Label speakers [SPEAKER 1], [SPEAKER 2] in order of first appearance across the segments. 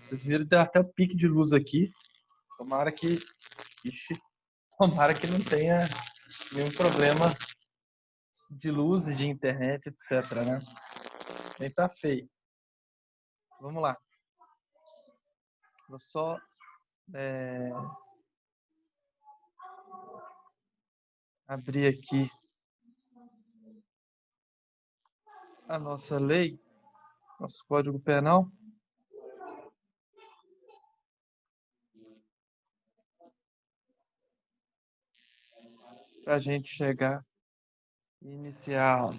[SPEAKER 1] Vocês viram, tem até o pique de luz aqui. Tomara que... Ixi, tomara que não tenha nenhum problema de luz e de internet, etc, né? Nem tá feio. Vamos lá. Vou só abrir aqui a nossa lei, nosso Código Penal. Para a gente chegar e iniciar a aula.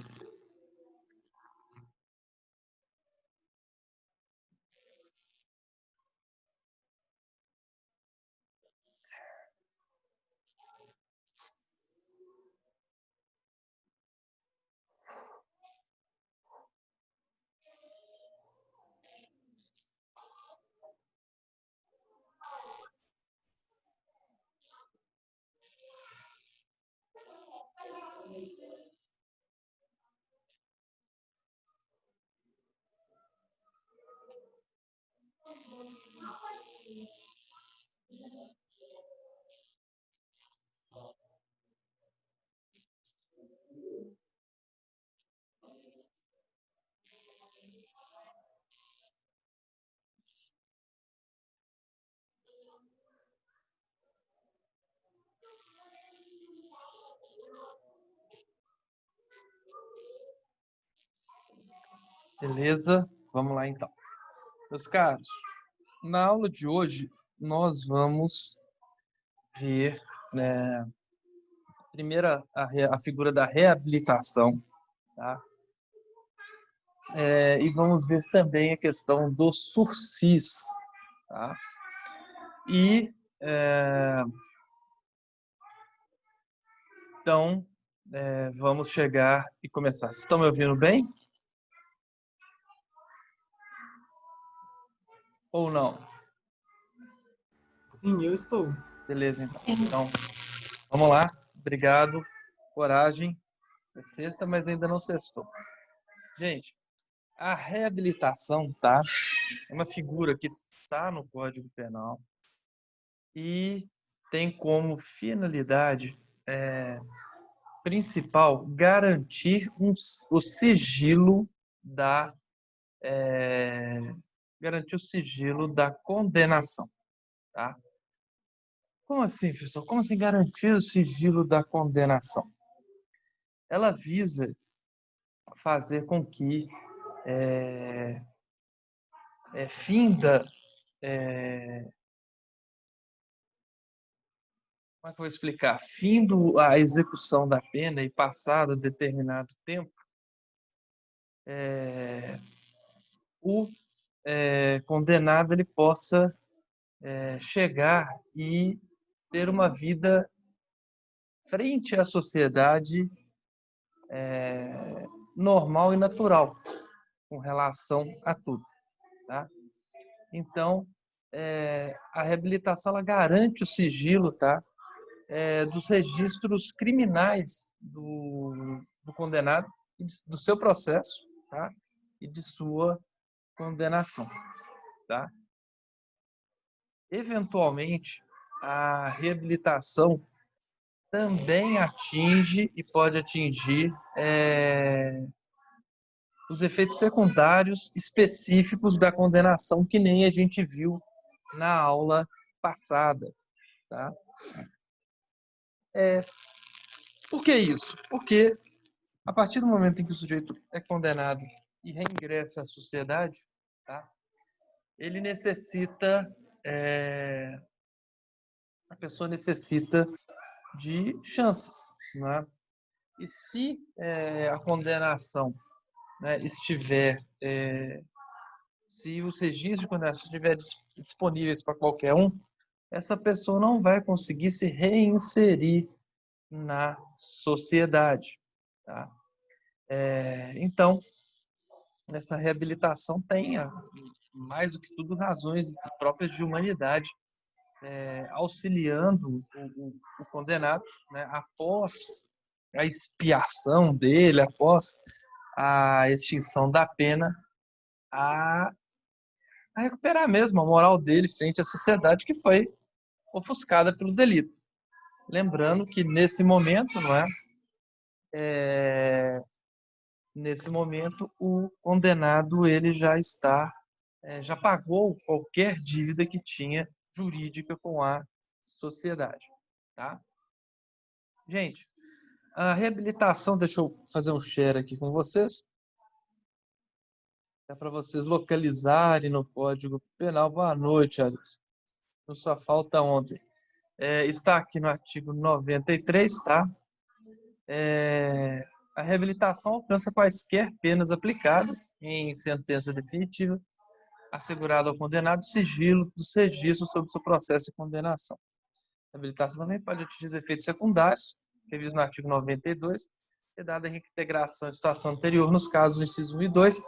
[SPEAKER 1] Beleza? Vamos lá então. Meus caros, na aula de hoje nós vamos ver, né, primeiro a figura da reabilitação, tá? E vamos ver também a questão do sursis, tá? E então vamos chegar e começar. Vocês estão me ouvindo bem? Ou não?
[SPEAKER 2] Sim, eu estou.
[SPEAKER 1] Beleza, então. Então, vamos lá. Obrigado. Coragem. É sexta, mas ainda não sextou. Gente, a reabilitação, tá? É uma figura que está no Código Penal e tem como finalidade principal garantir o sigilo da condenação, tá? Como assim, pessoal? Como assim garantir o sigilo da condenação? Ela visa fazer com que finda... como é que eu vou explicar? Findo a execução da pena e passado determinado tempo, o condenado ele possa chegar e ter uma vida frente à sociedade normal e natural com relação a tudo, tá? Então, a reabilitação ela garante o sigilo, tá? Dos registros criminais do condenado, do seu processo, tá? E de sua condenação, tá? Eventualmente, a reabilitação também atinge e pode atingir os efeitos secundários específicos da condenação, que nem a gente viu na aula passada, tá? Por que isso? Porque a partir do momento em que o sujeito é condenado e reingressa à sociedade, tá? Ele necessita, a pessoa necessita de chances, né? E se a condenação, né, estiver, se os registros de condenação estiverem disponíveis para qualquer um, essa pessoa não vai conseguir se reinserir na sociedade, tá? Então, essa reabilitação tem, mais do que tudo, razões próprias de humanidade, auxiliando o condenado, né, após a expiação dele, após a extinção da pena a, a recuperar mesmo a moral dele frente à sociedade que foi ofuscada pelo delito. Lembrando que nesse momento, não é? Nesse momento, o condenado ele já está, já pagou qualquer dívida que tinha jurídica com a sociedade, tá? Gente, a reabilitação, deixa eu fazer um share aqui com vocês. É para vocês localizarem no Código Penal. Boa noite, Alisson. Não só falta ontem. Está aqui no artigo 93, tá? A reabilitação alcança quaisquer penas aplicadas em sentença definitiva, assegurado ao condenado sigilo dos registros sobre o seu processo de condenação. A reabilitação também pode atingir os efeitos secundários, previstos no artigo 92, e dada a reintegração em situação anterior nos casos do inciso 1 e 2.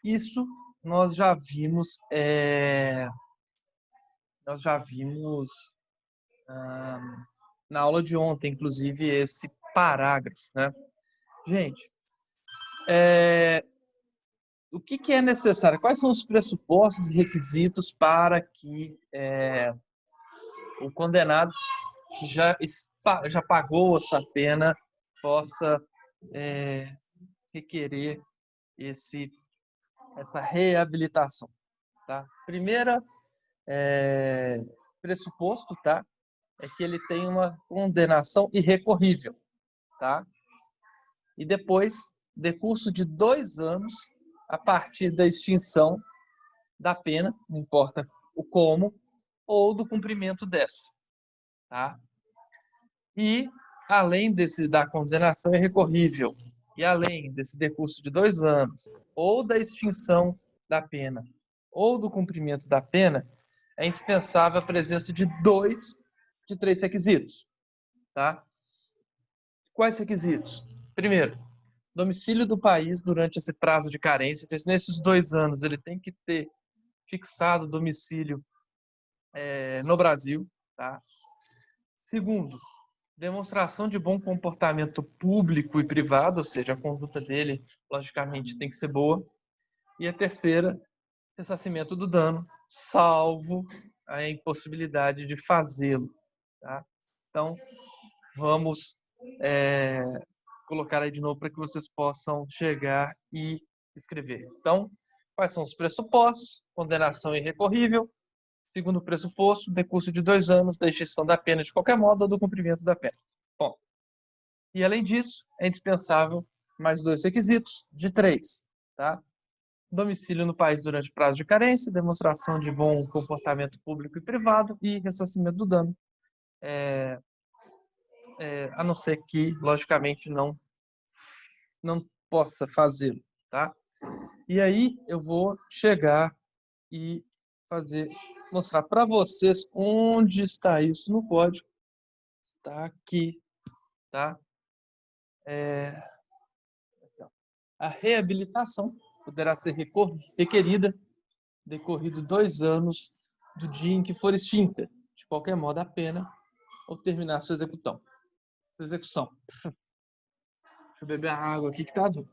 [SPEAKER 1] Isso nós já vimos, na aula de ontem, inclusive, esse parágrafo, né? Gente, o que é necessário? Quais são os pressupostos e requisitos para que o condenado que já pagou a sua pena possa requerer essa reabilitação, tá? Primeira pressuposto, tá? É que ele tem uma condenação irrecorrível, tá? E depois, decurso de 2 anos, a partir da extinção da pena, não importa o como, ou do cumprimento dessa, tá? E, além da condenação irrecorrível, e além desse decurso de 2 anos, ou da extinção da pena, ou do cumprimento da pena, é indispensável a presença de 2 de 3 requisitos, tá? Quais requisitos? Primeiro, domicílio do país durante esse prazo de carência. Então, nesses 2 anos, ele tem que ter fixado domicílio no Brasil, tá? Segundo, demonstração de bom comportamento público e privado, ou seja, a conduta dele, logicamente, tem que ser boa. E a terceira, ressarcimento do dano, salvo a impossibilidade de fazê-lo, tá? Então, vamos colocar aí de novo para que vocês possam chegar e escrever. Então, quais são os pressupostos? Condenação irrecorrível. Segundo pressuposto, decurso de 2 anos da extinção da pena de qualquer modo ou do cumprimento da pena. Bom, e além disso, é indispensável mais 2 requisitos, de 3, tá? Domicílio no país durante o prazo de carência, demonstração de bom comportamento público e privado e ressarcimento do dano. A não ser que, logicamente, não possa fazê-lo, tá? E aí eu vou chegar e mostrar para vocês onde está isso no código. Está aqui, tá? A reabilitação poderá ser requerida decorrido 2 anos do dia em que for extinta, de qualquer modo, a pena ou terminar sua execução. Deixa eu beber a água aqui que tá duro.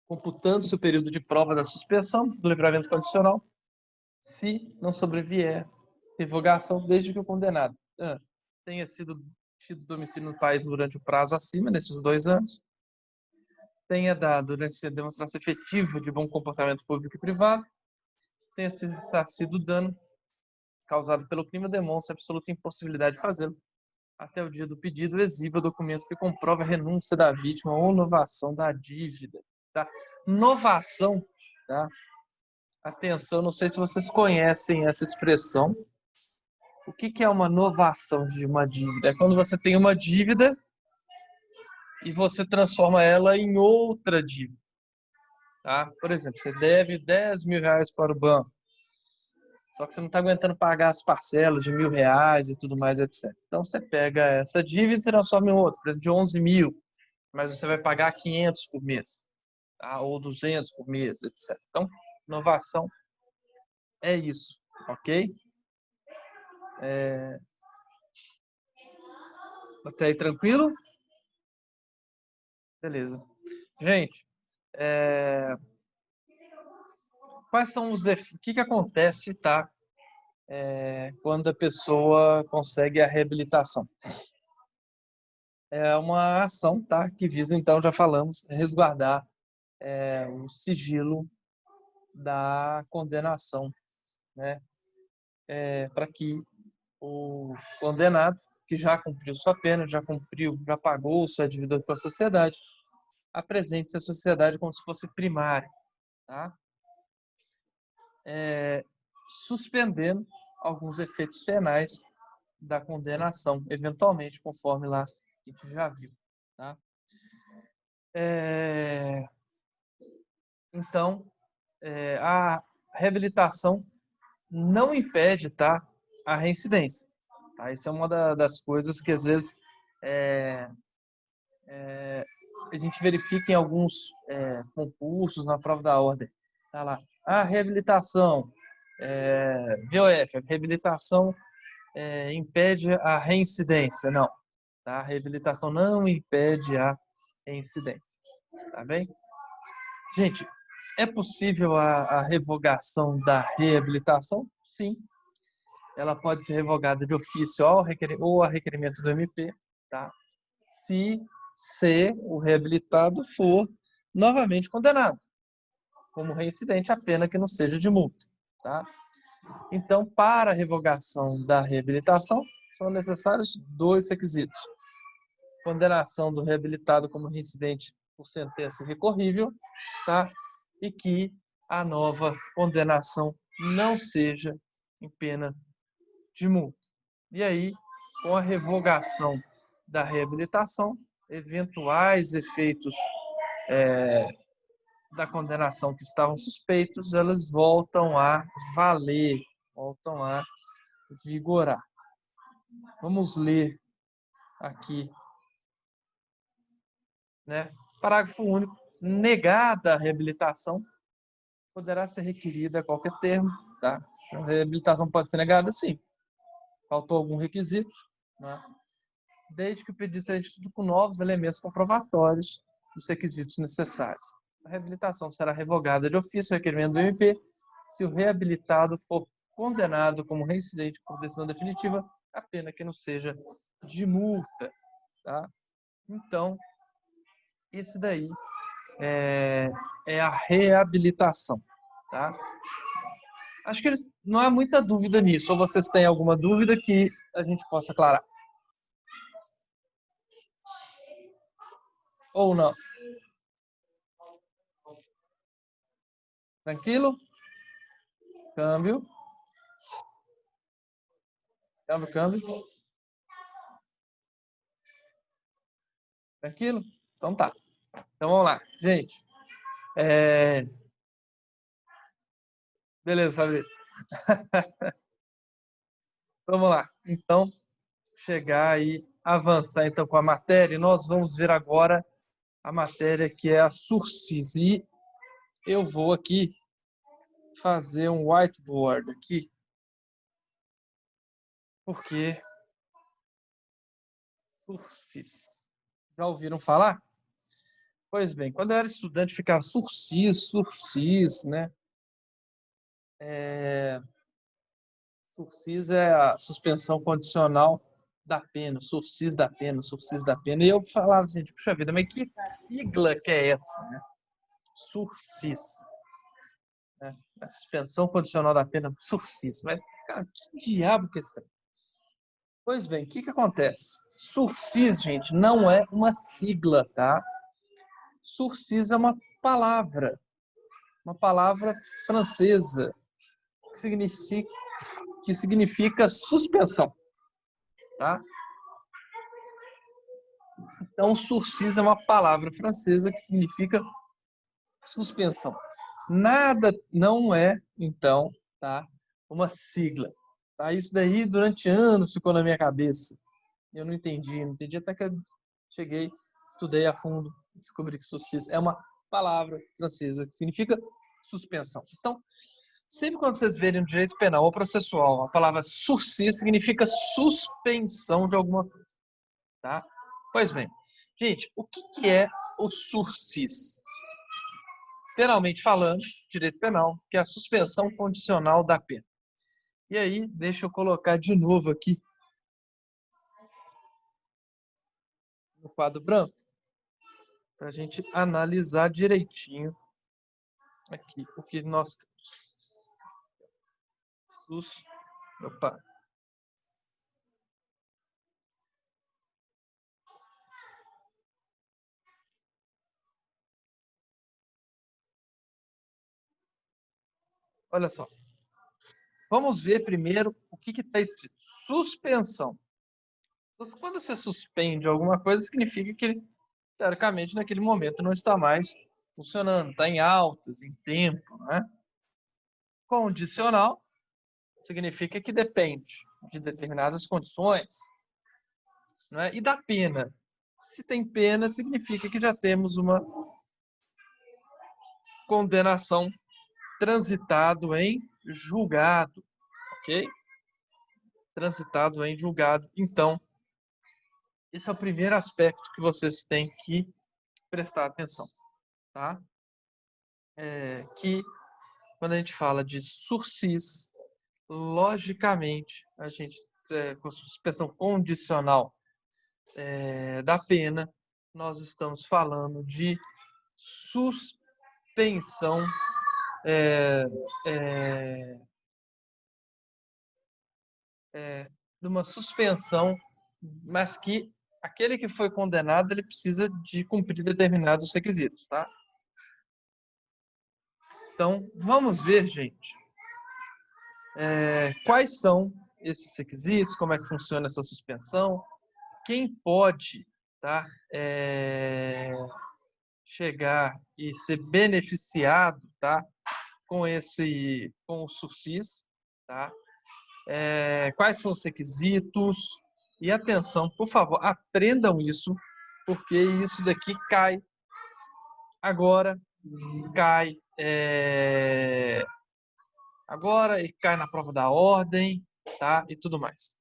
[SPEAKER 1] Computando-se o período de prova da suspensão do livramento condicional, se não sobrevier revogação desde que o condenado tenha tido domicílio no país durante o prazo acima desses 2 anos, tenha dado demonstração efetiva de bom comportamento público e privado, tenha sido ressarcido o dano causado pelo crime, demonstra absoluta impossibilidade de fazê-lo até o dia do pedido, exiba documento que comprova a renúncia da vítima ou novação da dívida. Tá? Novação, tá? Atenção, não sei se vocês conhecem essa expressão. O que é uma novação de uma dívida? É quando você tem uma dívida e você transforma ela em outra dívida. Tá? Por exemplo, você deve 10 mil reais para o banco, só que você não está aguentando pagar as parcelas de R$ 1.000 e tudo mais, etc. Então você pega essa dívida e transforma em outra, por exemplo, de 11 mil, mas você vai pagar 500 por mês, tá? Ou 200 por mês, etc. Então, inovação é isso, ok? Até aí tranquilo? Beleza. Gente, quais são os efeitos? O que acontece, tá? Quando a pessoa consegue a reabilitação? É uma ação, tá? Que visa, então, já falamos, resguardar o sigilo da condenação, né? Para que o condenado, que já cumpriu sua pena, já pagou sua dívida com a sociedade, apresente-se à sociedade como se fosse primário, tá? Suspendendo alguns efeitos penais da condenação, eventualmente, conforme lá a gente já viu, tá? Então, a reabilitação não impede, tá, a reincidência. Tá? Isso é uma das coisas que, às vezes, a gente verifica em alguns concursos, na prova da ordem. Tá lá, a reabilitação, VOF, a reabilitação impede a reincidência. Não, tá? A reabilitação não impede a reincidência. Tá bem? Gente, é possível a revogação da reabilitação? Sim. Ela pode ser revogada de ofício ou a requerimento do MP, tá? Se o reabilitado for novamente condenado como reincidente, a pena que não seja de multa, tá? Então, para a revogação da reabilitação, são necessários 2 requisitos: condenação do reabilitado como reincidente por sentença recorrível, tá? E que a nova condenação não seja em pena de multa. E aí, com a revogação da reabilitação, eventuais efeitos da condenação que estavam suspeitos, elas voltam a valer, voltam a vigorar. Vamos ler aqui, né? Parágrafo único. Negada a reabilitação, poderá ser requerida a qualquer termo, tá? A reabilitação pode ser negada, sim. Faltou algum requisito, né? Desde que o pedido seja instituído com novos elementos comprobatórios dos requisitos necessários. A reabilitação será revogada de ofício requerimento do MP se o reabilitado for condenado como reincidente por decisão definitiva, a pena que não seja de multa, tá? Então, esse daí é a reabilitação, tá? Acho que não há muita dúvida nisso. Ou vocês têm alguma dúvida que a gente possa aclarar? Ou não? Tranquilo? Câmbio. Câmbio. Tranquilo? Então tá. Então vamos lá. Gente, beleza, Fabrício. Vamos lá. Então, chegar e avançar então com a matéria. Nós vamos ver agora a matéria que é a sursis. E eu vou aqui fazer um whiteboard aqui, porque sursis. Já ouviram falar? Pois bem, quando eu era estudante, ficava sursis, né? Sursis é a suspensão condicional da pena, sursis da pena, sursis da pena. E eu falava assim, tipo, puxa vida, mas que sigla que é essa, né? Sursis, né? A suspensão condicional da pena, sursis. Mas, cara, que diabo que é isso? Pois bem, o que acontece? Sursis, gente, não é uma sigla, tá? Sursis é uma palavra francesa, que significa suspensão, tá? Então, sursis é uma palavra francesa que significa suspensão. Nada não é, então, tá? Uma sigla. Tá? Isso daí durante anos ficou na minha cabeça. Eu não entendi até que eu cheguei, estudei a fundo, descobri que sursis é uma palavra francesa que significa suspensão. Então, sempre quando vocês verem no direito penal ou processual, a palavra sursis significa suspensão de alguma coisa, tá? Pois bem, gente, o que é o sursis? Penalmente falando, direito penal, que é a suspensão condicional da pena. E aí, deixa eu colocar de novo aqui no quadro branco, para a gente analisar direitinho aqui o que nós temos. Opa. Olha só. Vamos ver primeiro o que está escrito. Suspensão. Quando você suspende alguma coisa, significa que, teoricamente, naquele momento não está mais funcionando, está em altas, em tempo, né? Condicional significa que depende de determinadas condições, né? E da pena. Se tem pena, significa que já temos uma condenação transitado em julgado, ok? Transitado em julgado. Então, esse é o primeiro aspecto que vocês têm que prestar atenção, tá? Que quando a gente fala de sursis, logicamente, a gente, com suspensão condicional da pena, nós estamos falando de suspensão de uma suspensão, mas que aquele que foi condenado ele precisa de cumprir determinados requisitos, tá? Então, vamos ver, gente, quais são esses requisitos, como é que funciona essa suspensão, quem pode, tá, chegar e ser beneficiado, tá, com o sursis, tá? Quais são os requisitos? E atenção, por favor, aprendam isso, porque isso daqui cai agora, cai agora e cai na prova da ordem, tá? E tudo mais.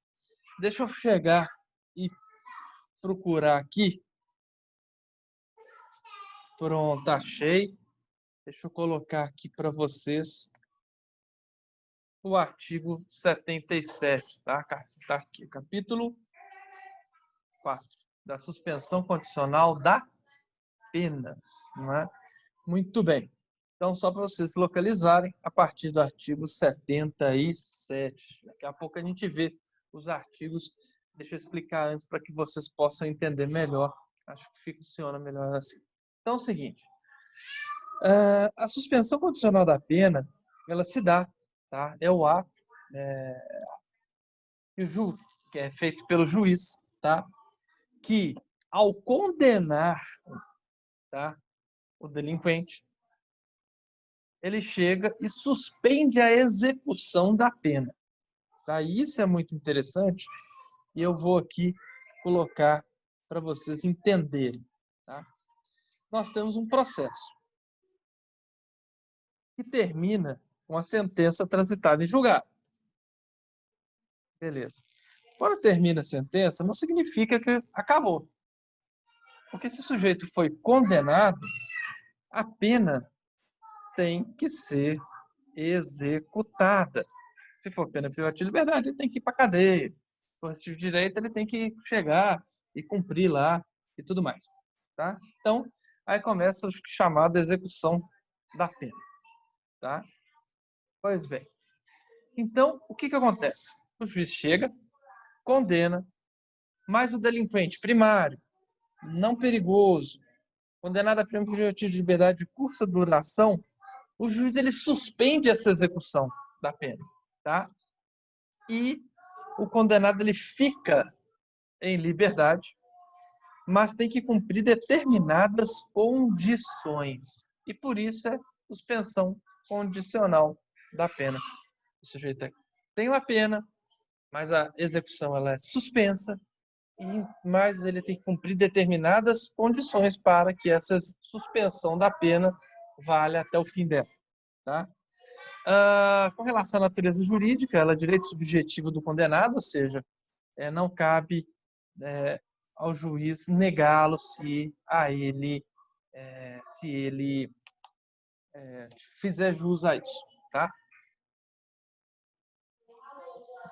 [SPEAKER 1] Deixa eu chegar e procurar aqui. Pronto, achei. Deixa eu colocar aqui para vocês o artigo 77, tá? Tá aqui, capítulo 4, da suspensão condicional da pena, não é? Muito bem. Então, só para vocês localizarem, a partir do artigo 77. Daqui a pouco a gente vê os artigos. Deixa eu explicar antes para que vocês possam entender melhor. Acho que funciona melhor assim. Então, é o seguinte. A suspensão condicional da pena, ela se dá, tá? É o ato que é feito pelo juiz, tá? Que, ao condenar, tá, o delinquente, ele chega e suspende a execução da pena. Tá? Isso é muito interessante e eu vou aqui colocar para vocês entenderem. Tá? Nós temos um processo que termina com a sentença transitada em julgado. Beleza. Quando termina a sentença, não significa que acabou. Porque se o sujeito foi condenado, a pena tem que ser executada. Se for pena privativa de liberdade, ele tem que ir para a cadeia. Se for restritivo de direito, ele tem que chegar e cumprir lá e tudo mais. Tá? Então, aí começa o chamado execução da pena. Tá? Pois bem. Então, o que acontece? O juiz chega, condena, mas o delinquente primário, não perigoso, condenado a pena privativa de liberdade de curta duração, o juiz ele suspende essa execução da pena. Tá? E o condenado ele fica em liberdade, mas tem que cumprir determinadas condições. E por isso é suspensão condicional da pena. O sujeito tem uma pena, mas a execução ela é suspensa, mas ele tem que cumprir determinadas condições para que essa suspensão da pena valha até o fim dela. Tá? Com relação à natureza jurídica, ela é direito subjetivo do condenado, ou seja, não cabe ao juiz negá-lo se ele fizer jus a isso, tá?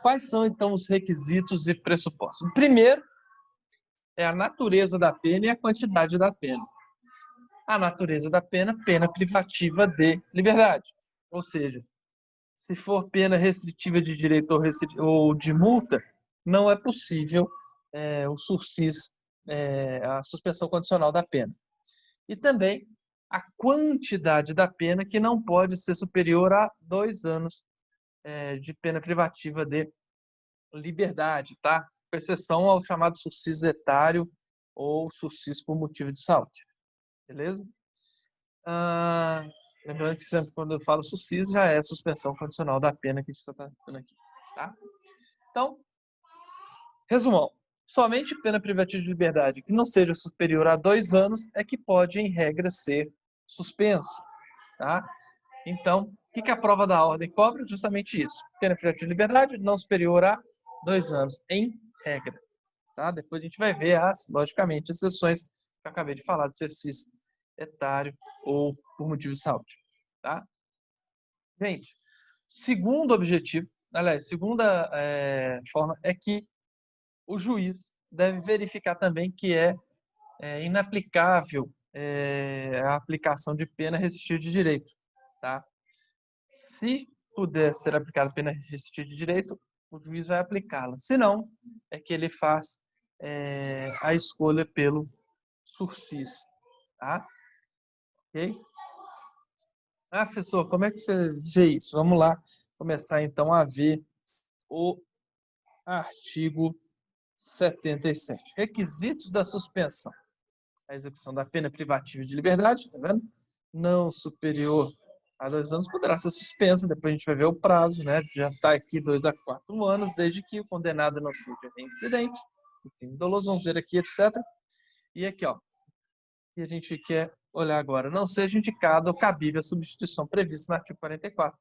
[SPEAKER 1] Quais são, então, os requisitos e pressupostos? O primeiro é a natureza da pena e a quantidade da pena. A natureza da pena, pena privativa de liberdade. Ou seja, se for pena restritiva de direito ou de multa, não é possível o sursis, a suspensão condicional da pena. E também a quantidade da pena, que não pode ser superior a 2 anos de pena privativa de liberdade, tá? Com exceção ao chamado sursis etário ou sursis por motivo de saúde. Beleza? Lembrando que sempre quando eu falo sursis, já é suspensão condicional da pena que a gente está tratando aqui, tá? Então, resumão. Somente pena privativa de liberdade que não seja superior a 2 anos é que pode, em regra, ser suspensa, tá? Então, o que a prova da ordem cobra? Justamente isso. Pena privativa de liberdade não superior a 2 anos, em regra. Tá? Depois a gente vai ver logicamente, exceções que eu acabei de falar, de exercício etário ou por motivo de saúde. Tá? Gente, segundo objetivo, aliás, segunda forma é que o juiz deve verificar também que é inaplicável a aplicação de pena restritiva de direito. Tá? Se puder ser aplicada pena restritiva de direito, o juiz vai aplicá-la. Se não, é que ele faz a escolha pelo sursis. Tá? Ok? Professor, como é que você vê isso? Vamos lá começar então a ver o artigo 77. Requisitos da suspensão. A execução da pena privativa de liberdade, tá vendo? Não superior a 2 anos poderá ser suspensa, depois a gente vai ver o prazo, né? Já está aqui 2 a 4 anos, desde que o condenado não seja reincidente, enfim, doloso, vamos ver aqui, etc. E aqui, ó, que a gente quer olhar agora, não seja indicado ou cabível a substituição prevista no artigo 44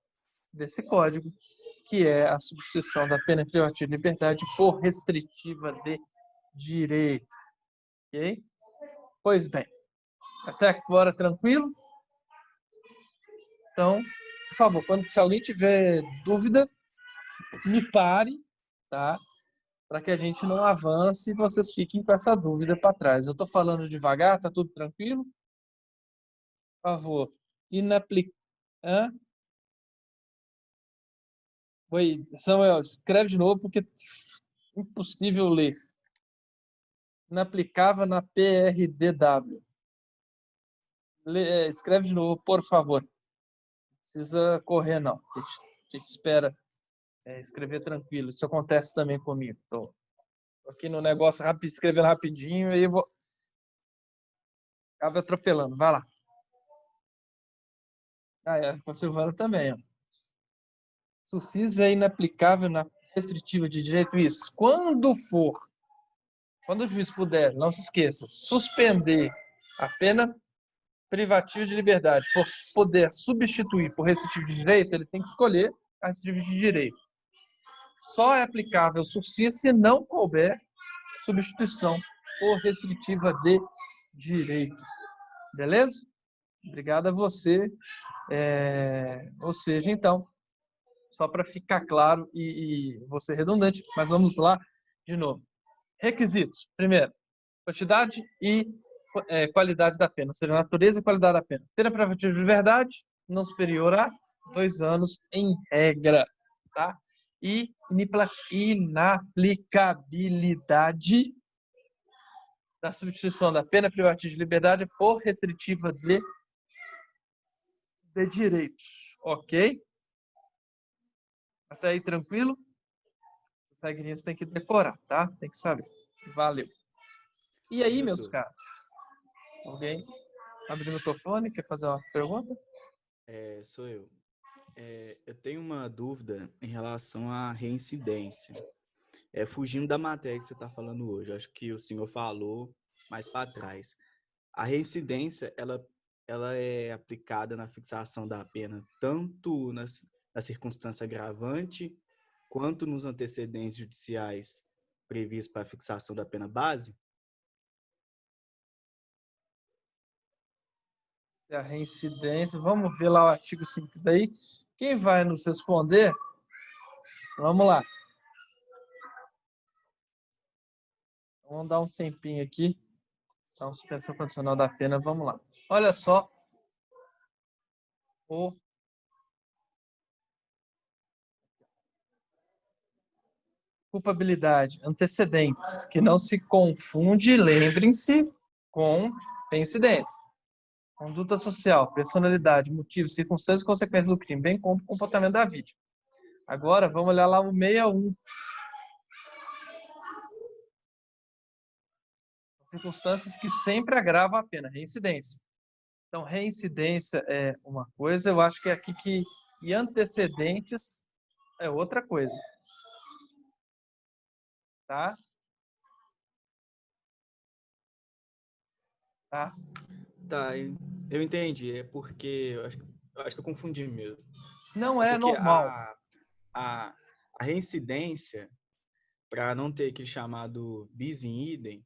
[SPEAKER 1] desse código, que é a substituição da pena privativa de liberdade por restritiva de direito. Ok? Pois bem, até agora tranquilo? Então, por favor, se alguém tiver dúvida, me pare, tá? Para que a gente não avance e vocês fiquem com essa dúvida para trás. Eu estou falando devagar, tá tudo tranquilo? Por favor, Hã? Oi, Samuel, escreve de novo porque é impossível ler. Inaplicável na PRDW. Escreve de novo, por favor. Não precisa correr, não. A gente espera escrever tranquilo. Isso acontece também comigo. Estou aqui no negócio escrevendo rapidinho e eu vou. Acaba atropelando. Vai lá. Com a Silvana também. Ó. Sursis é inaplicável na restritiva de direito. Isso. Quando o juiz puder, não se esqueça, suspender a pena privativa de liberdade por poder substituir por restritivo de direito, ele tem que escolher a restritiva de direito. Só é aplicável sursis se não couber substituição por restritiva de direito. Beleza? Obrigado a você. Ou seja, então, só para ficar claro e vou ser redundante, mas vamos lá de novo. Requisitos. Primeiro, quantidade e qualidade da pena, ou seja, natureza e qualidade da pena. Pena privativa de liberdade não superior a 2 anos em regra. Tá? E inaplicabilidade da substituição da pena privativa de liberdade por restritiva de direitos. Ok? Até aí tranquilo? Essa regrinha você tem que decorar, tá? Tem que saber. Valeu. E aí, meus
[SPEAKER 2] Professor,
[SPEAKER 1] caros? Alguém abriu o microfone? Quer fazer uma pergunta?
[SPEAKER 2] sou eu. Eu tenho uma dúvida em relação à reincidência. Fugindo da matéria que você está falando hoje, acho que o senhor falou mais para trás. A reincidência, ela é aplicada na fixação da pena tanto na circunstância agravante quanto nos antecedentes judiciais previstos para a fixação da pena base?
[SPEAKER 1] A reincidência, vamos ver lá o artigo 5 daí. Quem vai nos responder? Vamos lá. Vamos dar um tempinho aqui. Então, suspensão condicional da pena, vamos lá. Olha só o culpabilidade, antecedentes, que não se confunde, lembrem-se, com reincidência. Conduta social, personalidade, motivos, circunstâncias e consequências do crime, bem como o comportamento da vítima. Agora, vamos olhar lá o 61. Circunstâncias que sempre agravam a pena, reincidência. Então, reincidência é uma coisa, eu acho que é aqui que... E antecedentes é outra coisa. Tá? Tá?
[SPEAKER 2] Tá, eu entendi. É porque eu acho que eu confundi mesmo.
[SPEAKER 1] Não
[SPEAKER 2] É
[SPEAKER 1] é
[SPEAKER 2] porque
[SPEAKER 1] normal.
[SPEAKER 2] a reincidência, para não ter aquele chamado bis in idem,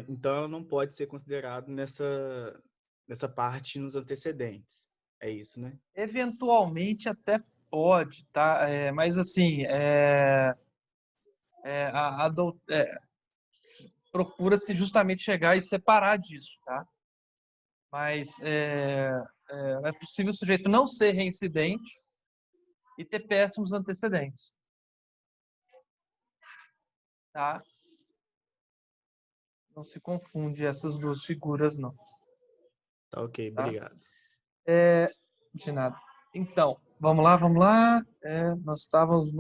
[SPEAKER 2] então ela não pode ser considerado nessa parte nos antecedentes. É isso, né?
[SPEAKER 1] Eventualmente até pode, tá? Mas assim, procura-se justamente chegar e separar disso, tá? Mas é possível o sujeito não ser reincidente e ter péssimos antecedentes, tá? Não se confunde essas duas figuras, não.
[SPEAKER 2] Tá, ok,
[SPEAKER 1] Tá?
[SPEAKER 2] obrigado.
[SPEAKER 1] De nada. Então, vamos lá, vamos lá. Nós estávamos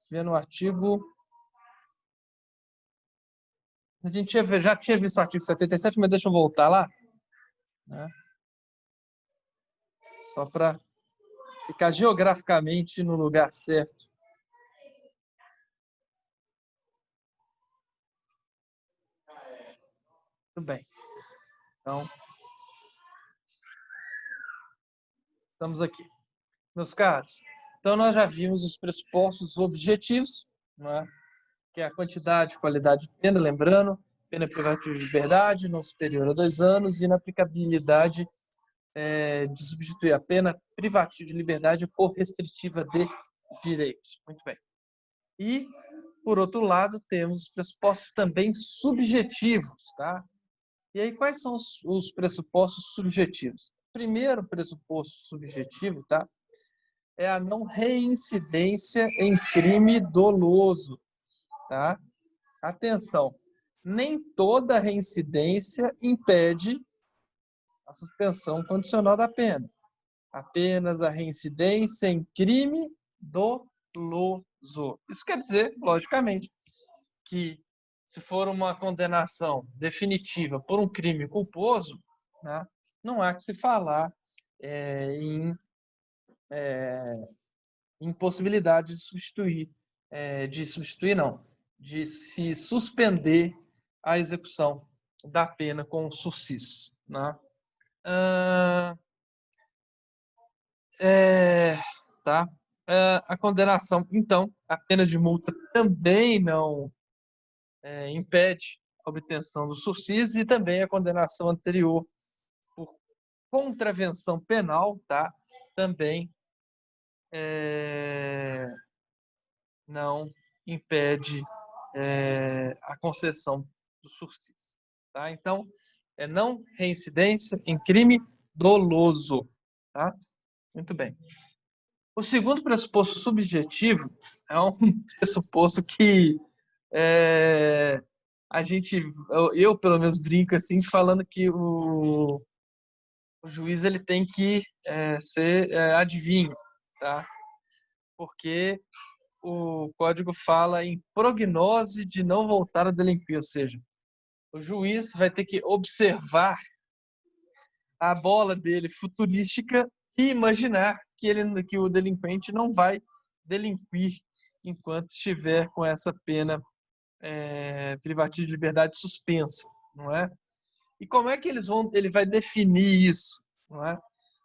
[SPEAKER 1] vendo o artigo. A gente já tinha visto o artigo 77, mas deixa eu voltar lá, né? Só para ficar geograficamente no lugar certo. Muito bem. Então, estamos aqui. Meus caros, então nós já vimos os pressupostos objetivos, né? Que é a quantidade e qualidade de pena, lembrando, pena privativa de liberdade não superior a 2 anos, e na aplicabilidade de substituir a pena privativa de liberdade por restritiva de direitos. Muito bem. E, por outro lado, temos os pressupostos também subjetivos, tá? E aí, quais são os pressupostos subjetivos? O primeiro pressuposto subjetivo, tá? É a não reincidência em crime doloso, tá? Atenção, nem toda reincidência impede a suspensão condicional da pena. Apenas a reincidência em crime doloso. Isso quer dizer, logicamente, que se for uma condenação definitiva por um crime culposo, né, não há que se falar em impossibilidade de substituir não, de se suspender a execução da pena com sursis. Né? Ah, tá? A condenação, então, a pena de multa também não impede a obtenção do sursis e também a condenação anterior por contravenção penal, tá? Também não impede a concessão do sursis, tá? Então, é não reincidência em crime doloso, tá? Muito bem. O segundo pressuposto subjetivo é um pressuposto que a gente, eu pelo menos brinco assim, falando que o juiz ele tem que ser adivinho, tá? Porque o código fala em prognose de não voltar a delinquir, ou seja, o juiz vai ter que observar a bola dele futurística e imaginar que o delinquente não vai delinquir enquanto estiver com essa pena privativa de liberdade suspensa, não é? E como é que ele vai definir isso, não é?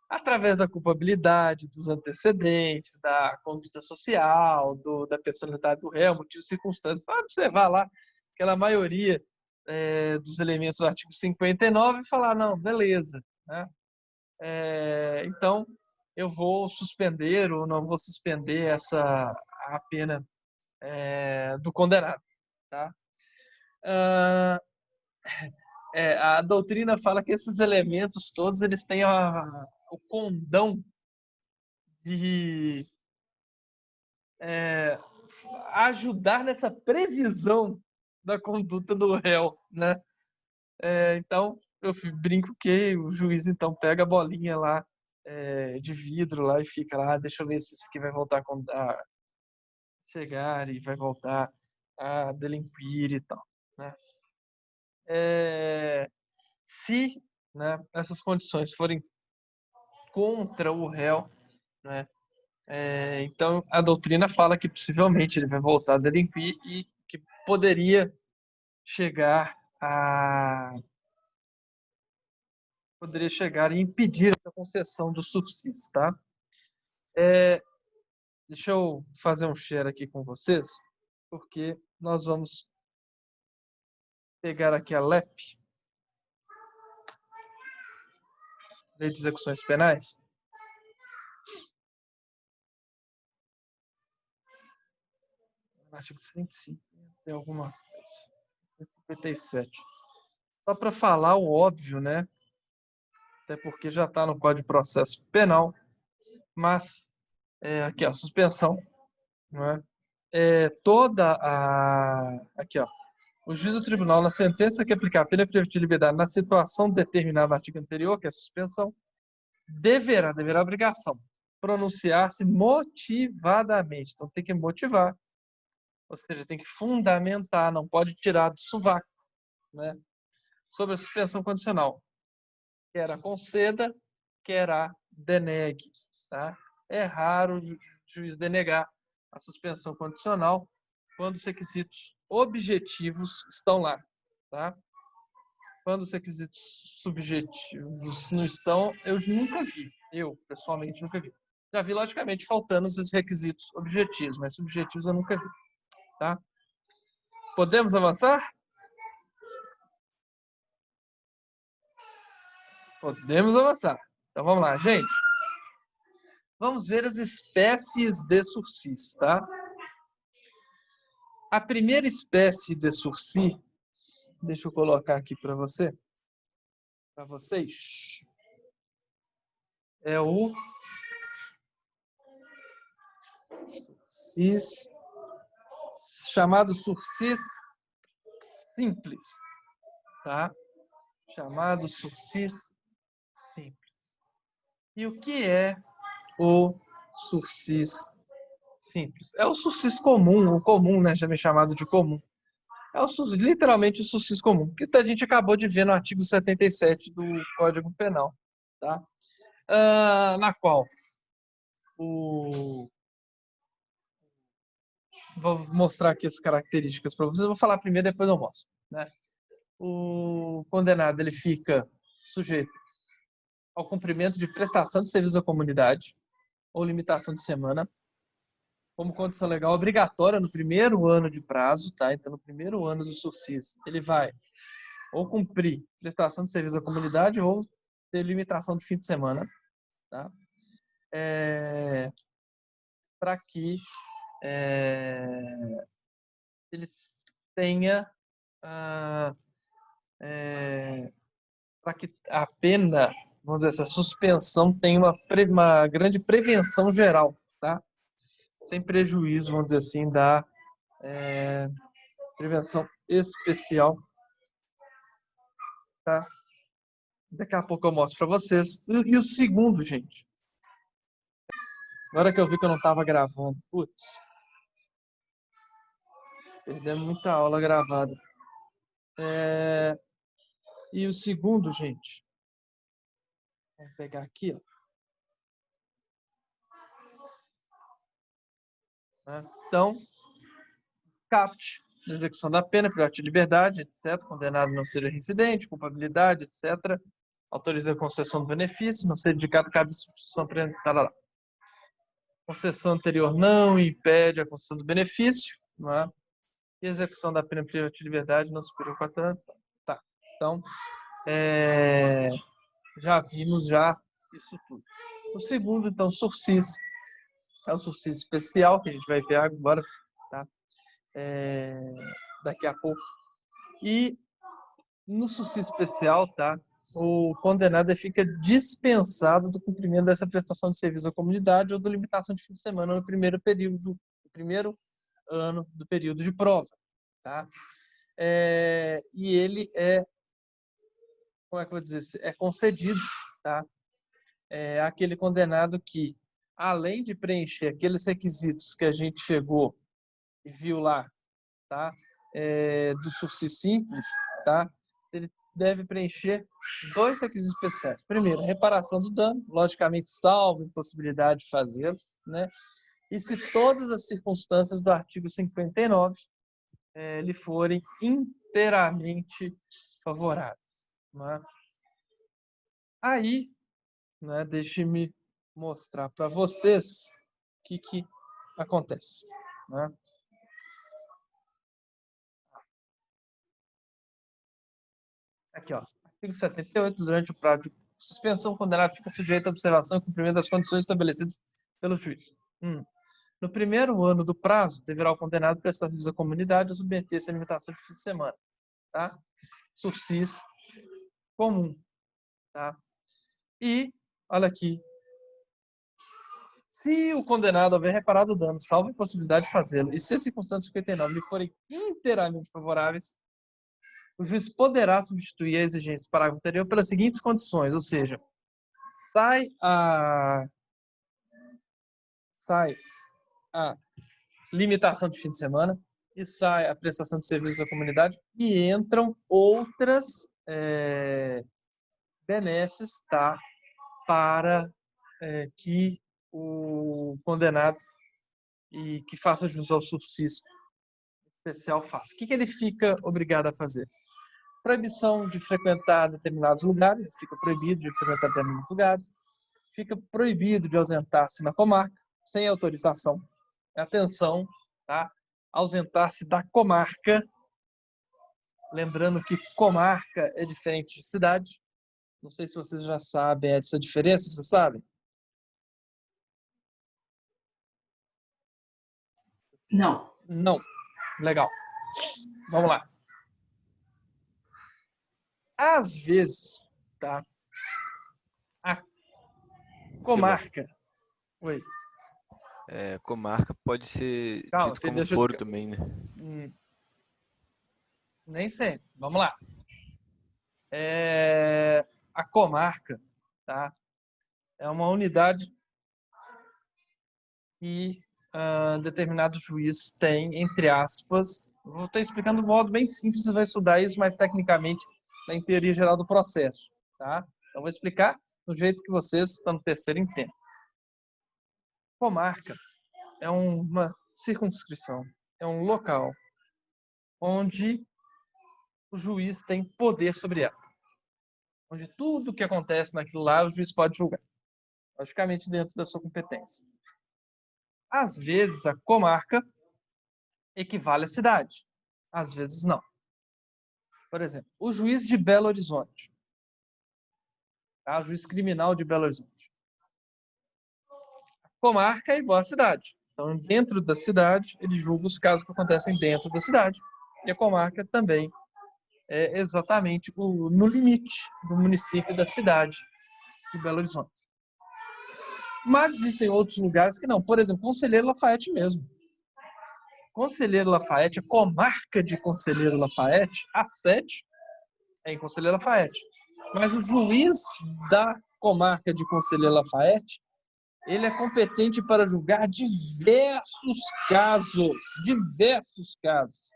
[SPEAKER 1] Através da culpabilidade, dos antecedentes, da conduta social, da personalidade do réu, motivos e circunstâncias. Vai observar lá aquela maioria dos elementos do artigo 59 e falar, não, beleza, né? Então, eu vou suspender ou não vou suspender a pena do condenado. Tá? A doutrina fala que esses elementos todos eles têm o condão de ajudar nessa previsão da conduta do réu, né? Então, eu brinco que o juiz então pega a bolinha lá de vidro lá e fica lá, deixa eu ver se isso aqui vai voltar a chegar e vai voltar a delinquir e tal, né? Se, né, essas condições forem contra o réu, né, então a doutrina fala que possivelmente ele vai voltar a delinquir e que poderia chegar e impedir essa concessão do subsídio, tá? Deixa eu fazer um share aqui com vocês, porque nós vamos pegar aqui a LEP, Lei de Execuções Penais. No artigo 150, tem alguma coisa. 157. Só para falar o óbvio, né? Até porque já está no Código de Processo Penal, mas aqui, ó, suspensão, não é? Aqui, ó. O juiz do tribunal, na sentença que aplicar a pena privativa de liberdade na situação determinada no artigo anterior, que é a suspensão, deverá obrigação, pronunciar-se motivadamente. Então tem que motivar, ou seja, tem que fundamentar, não pode tirar do sovaco, né? Sobre a suspensão condicional. Quer a conceda, quer a denegue. Tá? É raro o juiz denegar a suspensão condicional quando os requisitos objetivos estão lá. Tá? Quando os requisitos subjetivos não estão, eu nunca vi. Eu, pessoalmente, nunca vi. Já vi, logicamente, faltando os requisitos objetivos, mas subjetivos eu nunca vi. Tá? Podemos avançar? Podemos avançar. Então vamos lá, gente. Vamos ver as espécies de sursis, tá? A primeira espécie de sursis, deixa eu colocar aqui para vocês, é o sursis, chamado sursis simples, tá? Chamado sursis simples. E o que é o sursis simples? É o sursis comum, o comum, né? Já me chamado de comum. É literalmente o sursis comum, que a gente acabou de ver no artigo 77 do Código Penal, tá? Na qual vou mostrar aqui as características para vocês. Eu vou falar primeiro, depois eu mostro, né? O condenado ele fica sujeito ao cumprimento de prestação de serviço à comunidade ou limitação de semana, como condição legal obrigatória no primeiro ano de prazo, tá? Então, no primeiro ano do sursis, ele vai ou cumprir prestação de serviço à comunidade ou ter limitação de fim de semana, tá? Para que ele tenha para que a pena, vamos dizer, essa suspensão tenha uma grande prevenção geral, tá? Sem prejuízo, vamos dizer assim, da prevenção especial, tá? Daqui a pouco eu mostro para vocês. E o segundo, gente. Agora que eu vi que eu não estava gravando. Putz. Perdemos muita aula gravada. E o segundo, gente. Vamos pegar aqui, ó. Então, caput, execução da pena, privativa de liberdade, etc. Condenado não seja reincidente, culpabilidade, etc. Autoriza a concessão do benefício, não ser indicado, cabe substituição preventiva. Concessão anterior não impede a concessão do benefício, não é? e execução da pena privativa de liberdade não superior a 4 anos. Tá. Então, já vimos já isso tudo. O segundo, então, sursis. É o sursis especial, que a gente vai ver agora, tá? Daqui a pouco. E no sursis especial, tá? O condenado fica dispensado do cumprimento dessa prestação de serviço à comunidade ou da limitação de fim de semana no primeiro período, no primeiro ano do período de prova, tá? E ele como é que eu vou dizer? É concedido, tá? Aquele condenado que, além de preencher aqueles requisitos que a gente chegou e viu lá, tá? Do sursis simples, tá? Ele deve preencher 2 requisitos especiais. Primeiro, reparação do dano, logicamente salvo impossibilidade de fazê-lo, né? E se todas as circunstâncias do artigo 59 lhe forem inteiramente favoráveis, né? Aí, né, deixe-me mostrar para vocês o que acontece, né? Aqui, ó. Artigo 78, durante o prazo de suspensão, o condenado fica sujeito à observação e cumprimento das condições estabelecidas pelo juiz. No primeiro ano do prazo, deverá o condenado prestar serviço à comunidade ou submeter-se à limitação de fim de semana, tá? Sursis comum, tá? E, olha aqui, se o condenado houver reparado o dano, salvo a impossibilidade de fazê-lo, e se as circunstâncias 59 lhe forem inteiramente favoráveis, o juiz poderá substituir a exigência do parágrafo anterior pelas seguintes condições, ou seja, sai a limitação de fim de semana e sai a prestação de serviços à comunidade e entram outras benesses, tá, para que o condenado e que faça jus ao subsídio especial faça. O que ele fica obrigado a fazer? Proibição de frequentar determinados lugares, fica proibido de frequentar determinados lugares, fica proibido de ausentar-se na comarca, sem autorização. Atenção, tá? Ausentar-se da comarca, lembrando que comarca é diferente de cidade. Não sei se vocês já sabem essa diferença, vocês sabem?
[SPEAKER 3] Não.
[SPEAKER 1] Não. Legal. Vamos lá. Às vezes, tá? A comarca. Oi.
[SPEAKER 4] Comarca pode ser
[SPEAKER 1] Calma,
[SPEAKER 4] dito como
[SPEAKER 1] deixa eu
[SPEAKER 4] foro
[SPEAKER 1] explicar.
[SPEAKER 4] também, né?
[SPEAKER 1] Nem sempre. Vamos lá. A comarca, tá? É uma unidade que determinado juiz tem, entre aspas. Vou estar explicando de um modo bem simples, você vai estudar isso mais tecnicamente na teoria geral do processo, tá? Então, vou explicar do jeito que vocês estão no terceiro entendem. Comarca é uma circunscrição, é um local onde o juiz tem poder sobre ela. Onde tudo que acontece naquilo lá, o juiz pode julgar. Logicamente, dentro da sua competência. Às vezes, a comarca equivale à cidade. Às vezes, não. Por exemplo, o juiz de Belo Horizonte. Tá? O juiz criminal de Belo Horizonte. A comarca é igual à cidade. Então, dentro da cidade, ele julga os casos que acontecem dentro da cidade. E a comarca também é exatamente no limite do município da cidade de Belo Horizonte. Mas existem outros lugares que não. Por exemplo, Conselheiro Lafayette mesmo. Conselheiro Lafayette, a comarca de Conselheiro Lafayette, a sede é em Conselheiro Lafayette. Mas o juiz da comarca de Conselheiro Lafayette, ele é competente para julgar diversos casos. Diversos casos.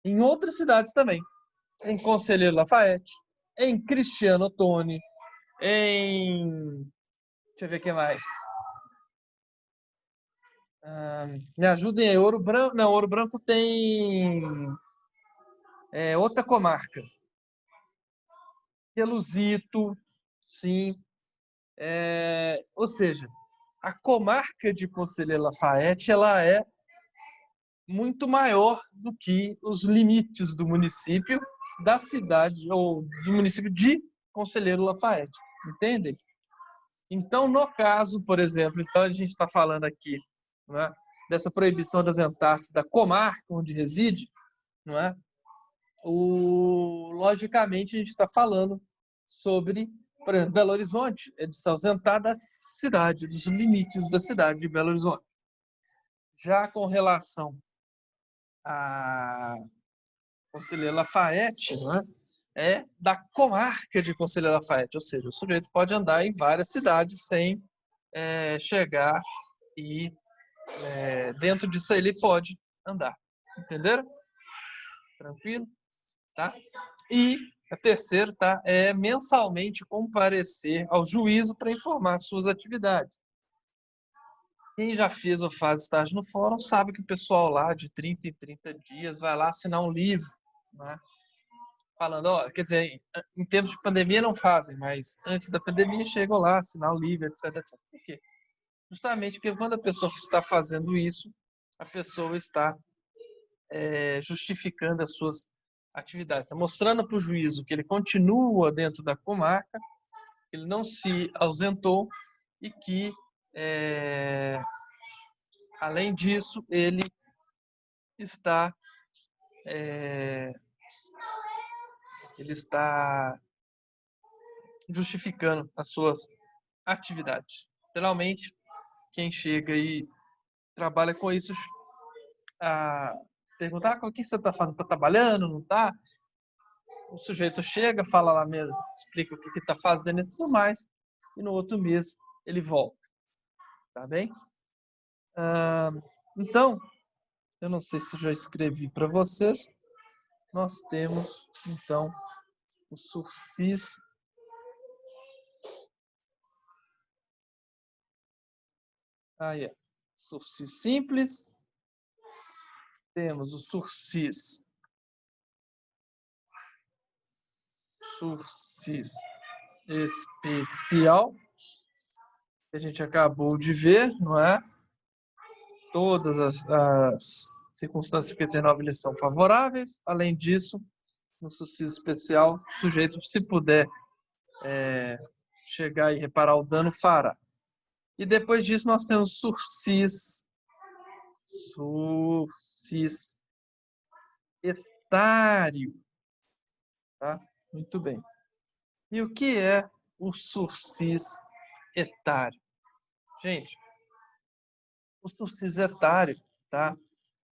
[SPEAKER 1] Em outras cidades também. Em Conselheiro Lafayette, em Cristiano Ottoni, em... Deixa eu ver o que mais. Me ajudem aí. Ouro Branco. Não, Ouro Branco tem outra comarca. Reluzito, sim. Ou seja, a comarca de Conselheiro Lafayette, ela é muito maior do que os limites do município, da cidade, ou do município de Conselheiro Lafayette. Entendem? Então, no caso, por exemplo, então a gente está falando aqui, não é, dessa proibição de ausentar-se da comarca onde reside, não é? Logicamente, a gente está falando sobre, por exemplo, Belo Horizonte, é de se ausentar da cidade, dos limites da cidade de Belo Horizonte. Já com relação a Conselheiro Lafayette, não é? É da comarca de Conselheiro Lafayette, ou seja, o sujeito pode andar em várias cidades sem chegar e dentro disso aí ele pode andar. Entenderam? Tranquilo? Tá? E a terceira, tá? É mensalmente comparecer ao juízo para informar suas atividades. Quem já fez ou faz estágio no fórum sabe que o pessoal lá de 30 em 30 dias vai lá assinar um livro, né? Falando, ó, quer dizer, em tempos de pandemia não fazem, mas antes da pandemia chegam lá, assinar o livro, etc, etc. Por quê? Justamente porque quando a pessoa está fazendo isso, a pessoa está justificando as suas atividades, está mostrando para o juízo que ele continua dentro da comarca, que ele não se ausentou e que, além disso, ele está justificando as suas atividades. Geralmente, quem chega e trabalha com isso, perguntar o que você está fazendo, está trabalhando, não está? O sujeito chega, fala lá mesmo, explica o que está fazendo e tudo mais, e no outro mês ele volta, tá bem? Então, eu não sei se eu já escrevi para vocês, nós temos, então, o sursis sursis simples, temos o sursis especial, que a gente acabou de ver, não é? Todas as circunstâncias que 19 lhes são favoráveis. Além disso, no sursis especial, o sujeito, se puder chegar e reparar o dano, fará. E depois disso, nós temos sursis etário. Tá? Muito bem. E o que é o sursis etário? Gente, o sursis etário, tá?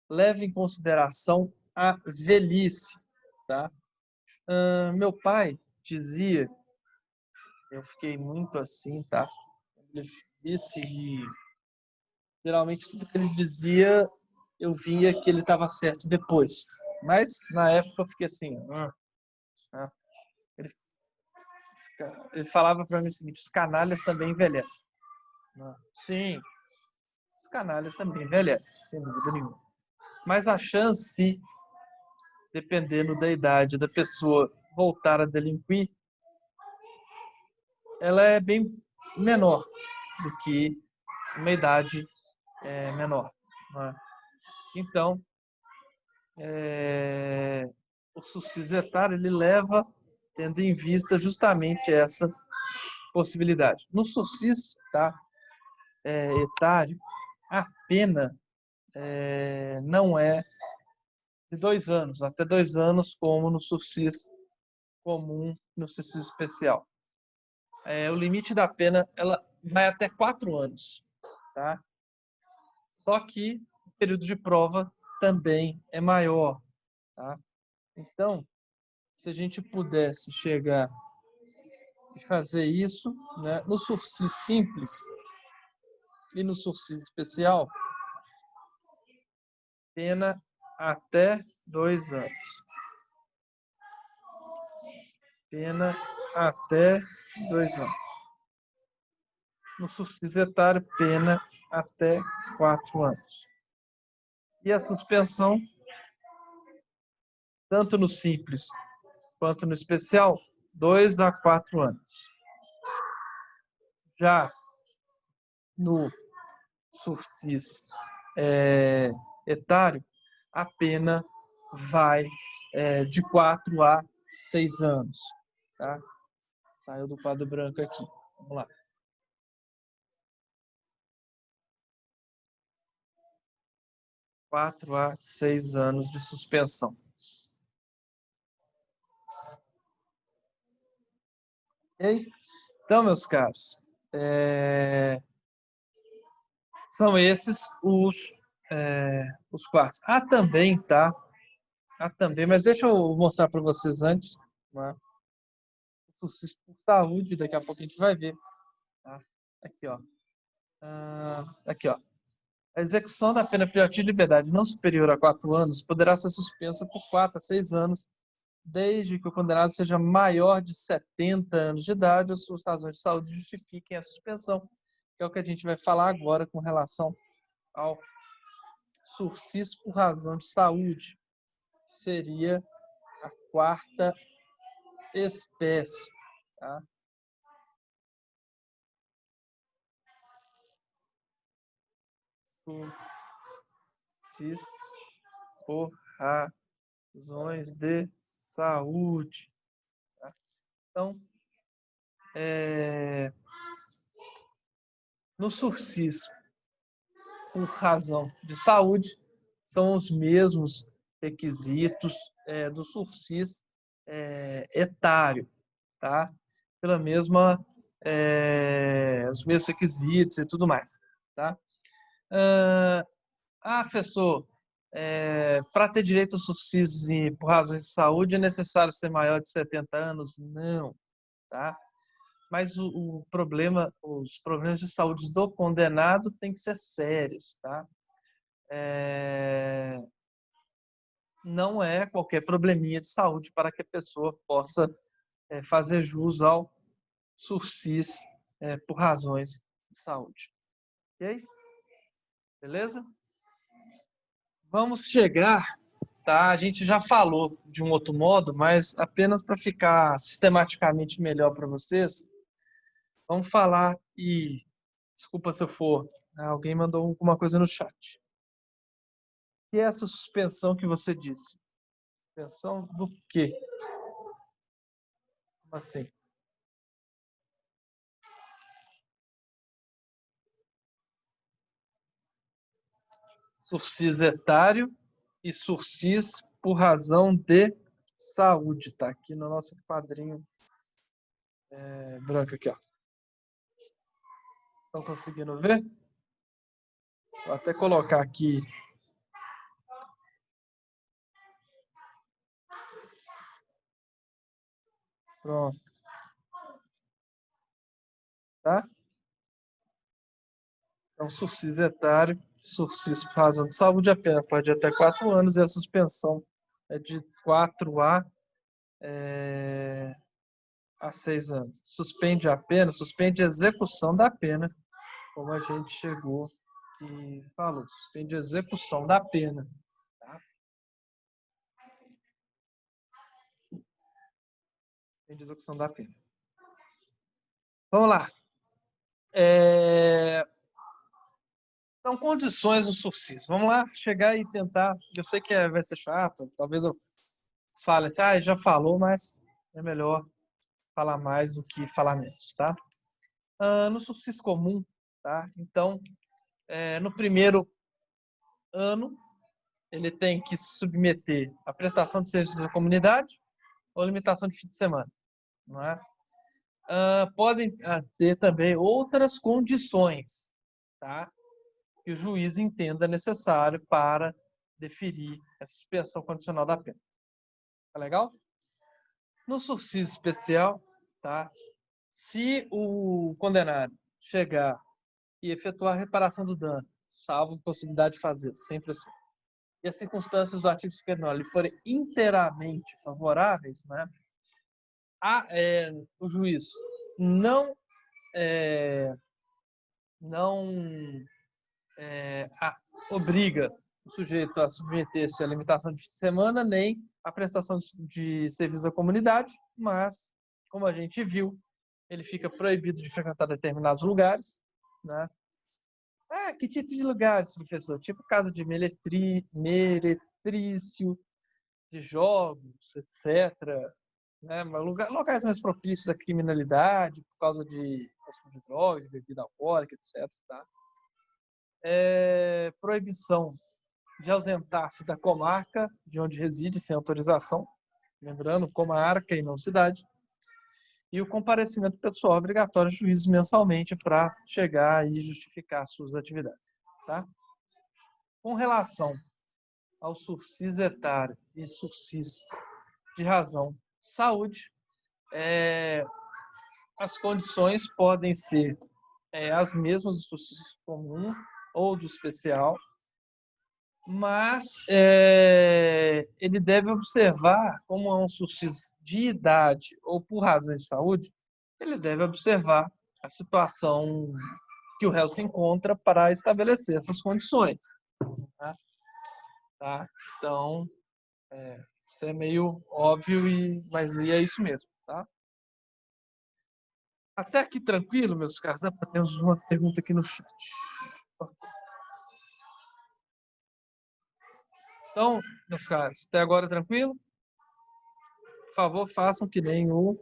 [SPEAKER 1] Leva em consideração a velhice, tá? Meu pai dizia, eu fiquei muito assim, tá? Ele disse e geralmente tudo que ele dizia eu via que ele estava certo depois. Mas na época eu fiquei assim, ele, ele falava para mim o seguinte: os canalhas também envelhecem. Sim, os canalhas também envelhecem, sem dúvida nenhuma. Mas a chance, dependendo da idade da pessoa voltar a delinquir, ela é bem menor do que uma idade menor. Né? Então, o sursis etário ele leva, tendo em vista justamente essa possibilidade. No sursis etário, a pena não é de 2 anos, até 2 anos, como no sursis comum, no sursis especial. O limite da pena ela vai até 4 anos. Tá? Só que o período de prova também é maior. Tá? Então, se a gente pudesse chegar e fazer isso, né, no sursis simples e no sursis especial, pena até 2 anos. Pena até 2 anos. No sursis etário, pena até 4 anos. E a suspensão, tanto no simples quanto no especial, 2 a 4 anos. Já no sursis etário, a pena vai de 4 a 6 anos. Tá? Saiu do quadro branco aqui. Vamos lá. Quatro a 6 anos de suspensão. Ok? Então, meus caros, são esses os quartos. Há também, tá? Há também, mas deixa eu mostrar para vocês antes. Né? Saúde, daqui a pouco a gente vai ver. Tá? Aqui, ó. Aqui, ó. A execução da pena privativa de liberdade não superior a 4 anos poderá ser suspensa por 4 a 6 anos, desde que o condenado seja maior de 70 anos de idade ou suas razões de saúde justifiquem a suspensão, que é o que a gente vai falar agora com relação ao sursis por razão de saúde, que seria a quarta espécie. Tá? Sursis por razões de saúde. Tá? Então, no sursis por razão de saúde, são os mesmos requisitos do sursis etário, tá? Pela mesma, os mesmos requisitos e tudo mais, tá? Professor, para ter direito ao sursis por razões de saúde é necessário ser maior de 70 anos? Não, tá? Mas os problemas de saúde do condenado têm que ser sérios, tá? Não é qualquer probleminha de saúde para que a pessoa possa fazer jus ao sursis por razões de saúde. Ok? Beleza? Vamos chegar, tá? A gente já falou de um outro modo, mas apenas para ficar sistematicamente melhor para vocês, vamos falar e desculpa se eu for, alguém mandou alguma coisa no chat. O que é essa suspensão que você disse? Suspensão do quê? Como assim? Sursis etário e sursis por razão de saúde. Tá aqui no nosso quadrinho branco aqui, ó. Estão conseguindo ver? Vou até colocar aqui. Pronto. Tá? Então, sursis etário, sursis por razão de saúde, a pena pode ir até 4 anos e a suspensão é de 4 a 6 anos. Suspende a pena, suspende a execução da pena, como a gente chegou e falou. Suspende a execução da pena. Tá? Suspende a execução da pena. Vamos lá. Então, condições do sursis. Vamos lá, chegar e tentar. Eu sei que vai ser chato, talvez eu fale assim, já falou, mas é melhor falar mais do que falar menos, tá? No sursis comum, tá? Então, no primeiro ano, ele tem que se submeter à prestação de serviços à comunidade ou limitação de fim de semana, não é? Podem ter também outras condições, tá? Que o juiz entenda necessário para deferir a suspensão condicional da pena. Tá legal? No sursis especial, tá? Se o condenado chegar e efetuar a reparação do dano, salvo possibilidade de fazer, sempre assim, e as circunstâncias do artigo 59 forem inteiramente favoráveis, né? O juiz não obriga o sujeito a submeter-se à limitação de fim de semana, nem à prestação de serviço à comunidade, mas, como a gente viu, ele fica proibido de frequentar determinados lugares, né? Que tipo de lugares, professor? Tipo casa de meretrizes, patrício, de jogos, etc., né? Locais mais propícios à criminalidade, por causa de consumo de drogas, de bebida alcoólica, etc., tá? Proibição de ausentar-se da comarca de onde reside sem autorização, lembrando, comarca e não cidade, e o comparecimento pessoal obrigatório de juízes mensalmente para chegar e justificar suas atividades. Tá? Com relação ao sursis etário e sursis de razão de saúde, as condições podem ser as mesmas do sursis comum ou do especial, mas ele deve observar, como é um sursis de idade ou por razões de saúde, ele deve observar a situação que o réu se encontra para estabelecer essas condições. Tá? Então, isso é meio óbvio, mas é isso mesmo. Tá? Até aqui tranquilo, meus caros? Temos uma pergunta aqui no chat. Então, meus caros, até agora tranquilo? Por favor, façam que nem o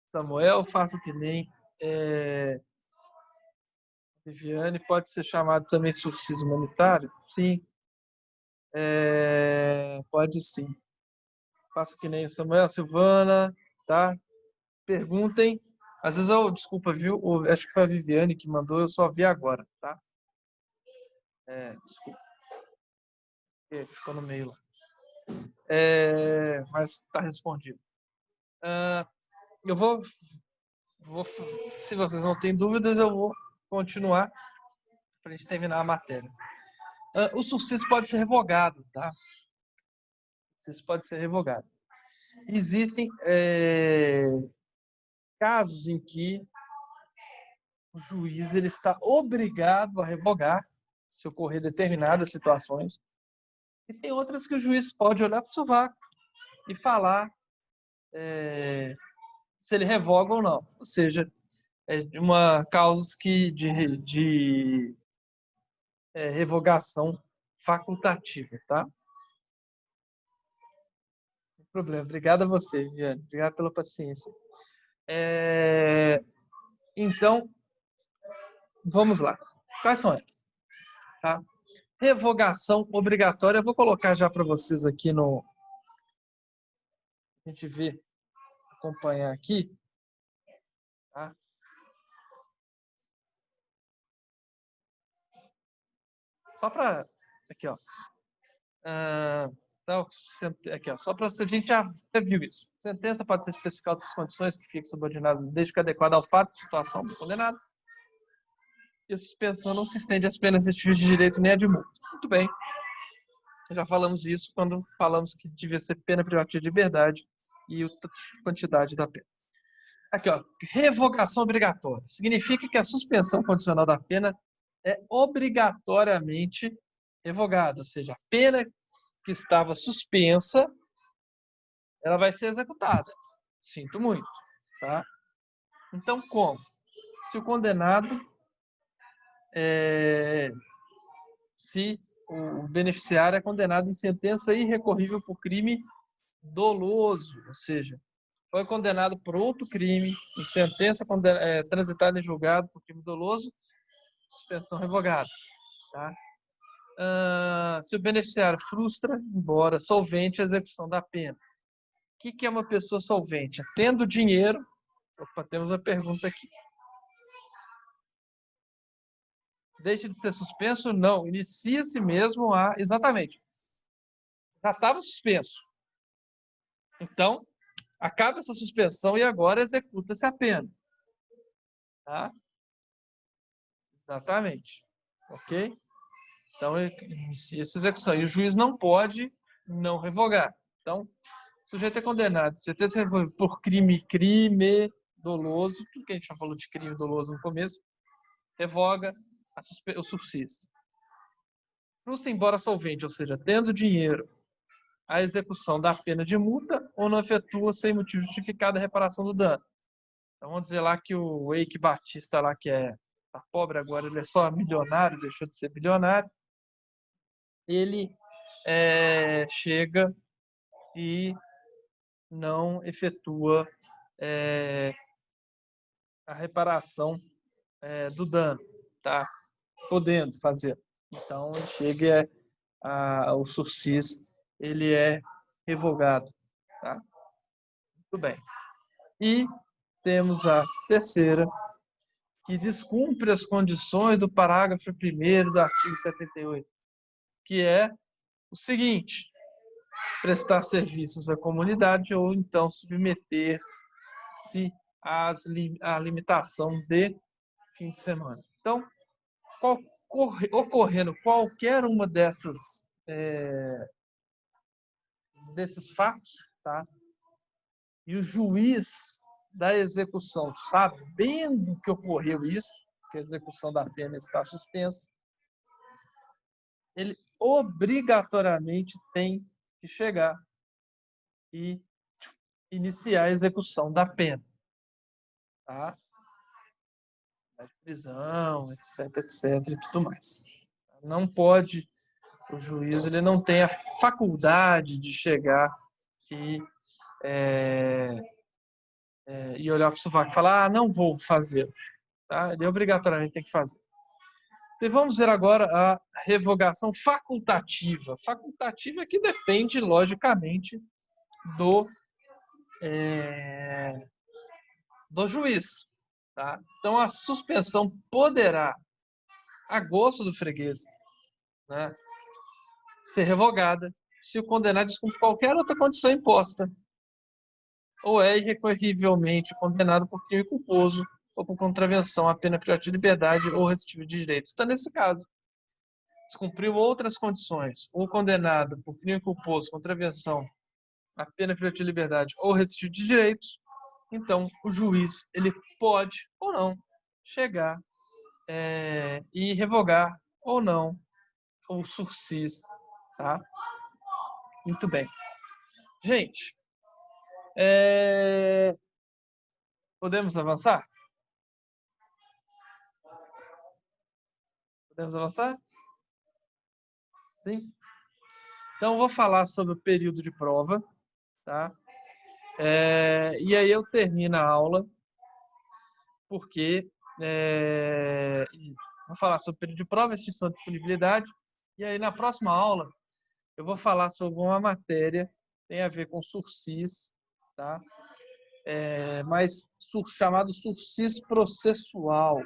[SPEAKER 1] Samuel, façam que nem Viviane. Pode ser chamado também sursis humanitário? Sim. Pode sim. Façam que nem o Samuel, Silvana, tá? Perguntem. Às vezes desculpa, viu? Acho que foi a Viviane que mandou, eu só vi agora, tá? Desculpa. Ficou no meio lá. Mas está respondido. Eu vou, se vocês não têm dúvidas, eu vou continuar para a gente terminar a matéria. O sursis pode ser revogado, tá? O sursis pode ser revogado. Existem casos em que o juiz ele está obrigado a revogar se ocorrer determinadas situações. E tem outras que o juiz pode olhar para o sovaco e falar se ele revoga ou não. Ou seja, uma causa de revogação facultativa, tá? Sem problema. Obrigado a você, Viviane. Obrigado pela paciência. Então, vamos lá. Quais são elas? Tá? Revogação obrigatória. Eu vou colocar já para vocês aqui no... A gente ver, acompanhar aqui. Tá? Só para... Aqui, ó. Então, aqui, ó, só para a gente já viu isso. Sentença pode ser especificada outras condições que fiquem subordinadas, desde que adequada ao fato, situação do condenado. E a suspensão não se estende às penas restritivas de direito nem a de multa. Muito bem. Já falamos isso quando falamos que devia ser pena privativa de liberdade e a quantidade da pena. Aqui, ó, revogação obrigatória. Significa que a suspensão condicional da pena é obrigatoriamente revogada, ou seja, a pena que estava suspensa, ela vai ser executada. Sinto muito, tá? Então, como? Se o condenado, se o beneficiário é condenado em sentença irrecorrível por crime doloso, ou seja, foi condenado por outro crime, em sentença transitada em julgado por crime doloso, suspensão revogada, tá? Se o beneficiário frustra, embora solvente, a execução da pena. O que é uma pessoa solvente? Tendo dinheiro... Opa, temos uma pergunta aqui. Deixa de ser suspenso? Não. Inicia-se mesmo a... Exatamente. Já estava suspenso. Então, acaba essa suspensão e agora executa-se a pena. Tá? Exatamente. Ok? Então, inicia essa execução. E o juiz não pode não revogar. Então, o sujeito é condenado por crime doloso, tudo que a gente já falou de crime doloso no começo, revoga o sursis. Frustra embora solvente, ou seja, tendo dinheiro, a execução da pena de multa ou não efetua sem motivo justificado a reparação do dano. Então vamos dizer lá que o Eike Batista lá, que tá pobre agora, ele é só milionário, deixou de ser bilionário. Ele chega e não efetua a reparação do dano, tá? Podendo fazer. Então, chega o sursis, ele é revogado, tá? Muito bem. E temos a terceira, que descumpre as condições do parágrafo 1º do artigo 78, que é o seguinte: prestar serviços à comunidade ou então submeter-se à limitação de fim de semana. Então, ocorrendo qualquer uma desses fatos, tá? E o juiz da execução, sabendo que ocorreu isso, que a execução da pena está suspensa, ele obrigatoriamente tem que chegar e iniciar a execução da pena, tá? De prisão, etc, etc e tudo mais. Não pode, o juiz ele não tem a faculdade de chegar e olhar para o sovaco e falar, não vou fazer, tá? Ele obrigatoriamente tem que fazer. Então, vamos ver agora a revogação facultativa. Facultativa que depende, logicamente, do juiz. Tá? Então, a suspensão poderá, a gosto do freguês, né, ser revogada se o condenado descumpre qualquer outra condição imposta ou é irrecorrivelmente condenado por crime culposo ou por contravenção à pena privativa de liberdade ou restritiva de direitos. Então, nesse caso, descumpriu outras condições, ou condenado por crime culposo, contravenção à pena privativa de liberdade ou restritivo de direitos, então o juiz ele pode ou não chegar e revogar ou não o sursis, tá? Muito bem. Gente, podemos avançar? Podemos avançar? Sim? Então, eu vou falar sobre o período de prova, tá? E aí eu termino a aula, porque vou falar sobre o período de prova, extinção de punibilidade, e aí na próxima aula eu vou falar sobre uma matéria que tem a ver com sursis, tá? Mas chamado sursis processual.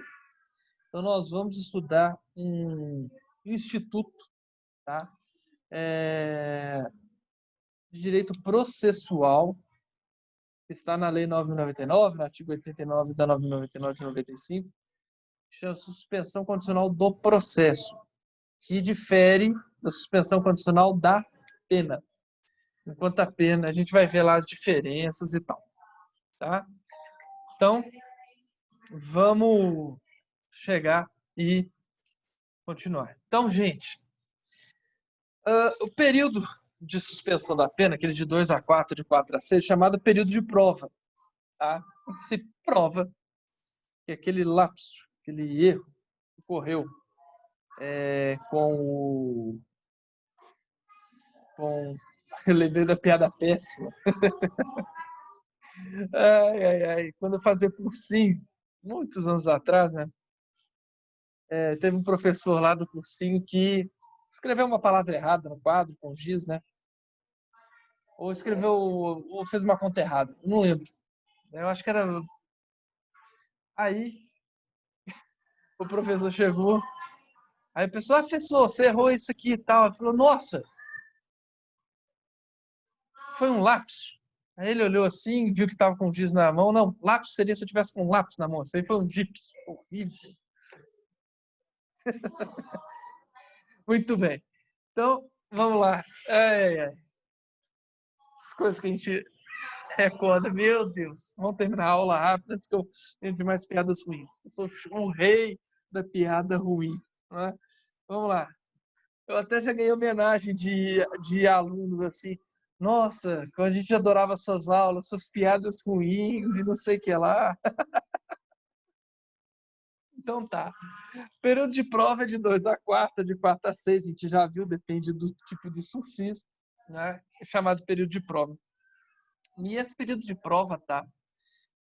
[SPEAKER 1] Então, nós vamos estudar um instituto, tá? De direito processual, que está na Lei 9.099, no artigo 89 da 9.099 de 95, chama suspensão condicional do processo, que difere da suspensão condicional da pena. Enquanto a pena, a gente vai ver lá as diferenças e tal. Tá? Então, vamos chegar e continuar. Então, gente, o período de suspensão da pena, aquele de 2 a 4, de 4 a 6, é chamado período de prova. Tá? Se prova que aquele lapso, aquele erro que ocorreu com eu lembrei da piada péssima. Quando eu fazia cursinho, muitos anos atrás, né? Teve um professor lá do cursinho que escreveu uma palavra errada no quadro, com giz, né? Ou fez uma conta errada, não lembro. Eu acho que era... Aí, o professor chegou, aí a pessoa, professor, você errou isso aqui e tal. Ele falou, nossa, foi um lápis. Aí ele olhou assim, viu que estava com giz na mão. Não, lápis seria se eu tivesse com um lápis na mão. Isso aí foi um gips. Horrível. Muito bem. Então, vamos lá. As coisas que a gente recorda. Meu Deus. Vamos terminar a aula rápido antes que eu entre mais piadas ruins. Eu sou o rei da piada ruim. Né? Vamos lá. Eu até já ganhei homenagem de alunos assim. Nossa, a gente adorava suas aulas, suas piadas ruins e não sei o que lá. Então tá. Período de prova é de 2 a 4, de 4 a 6, a gente já viu, depende do tipo de sursis, né? É chamado período de prova. E esse período de prova, tá?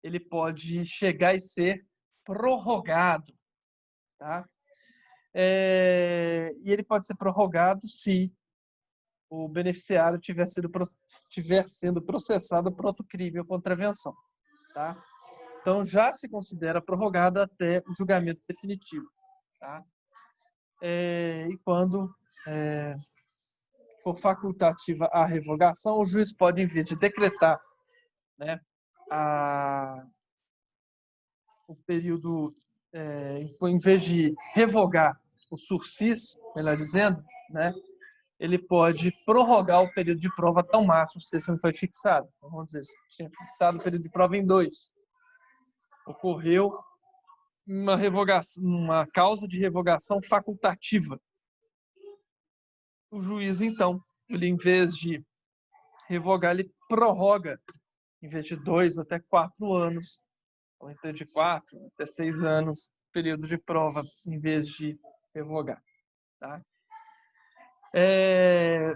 [SPEAKER 1] Ele pode chegar e ser prorrogado, tá? E ele pode ser prorrogado se o beneficiário estiver sendo processado por outro crime ou contravenção, tá? Então, já se considera prorrogado até o julgamento definitivo, tá? E quando for facultativa a revogação, o juiz pode, em vez de decretar, né, o período, em vez de revogar o sursis, melhor dizendo, né, ele pode prorrogar o período de prova até o máximo, se esse não foi fixado. Então, vamos dizer, se tinha fixado o período de prova em 2, ocorreu uma causa de revogação facultativa. O juiz, então, ele, em vez de revogar, ele prorroga, em vez de 2 até 4 anos, ou então de 4 até 6 anos, período de prova, em vez de revogar. Tá?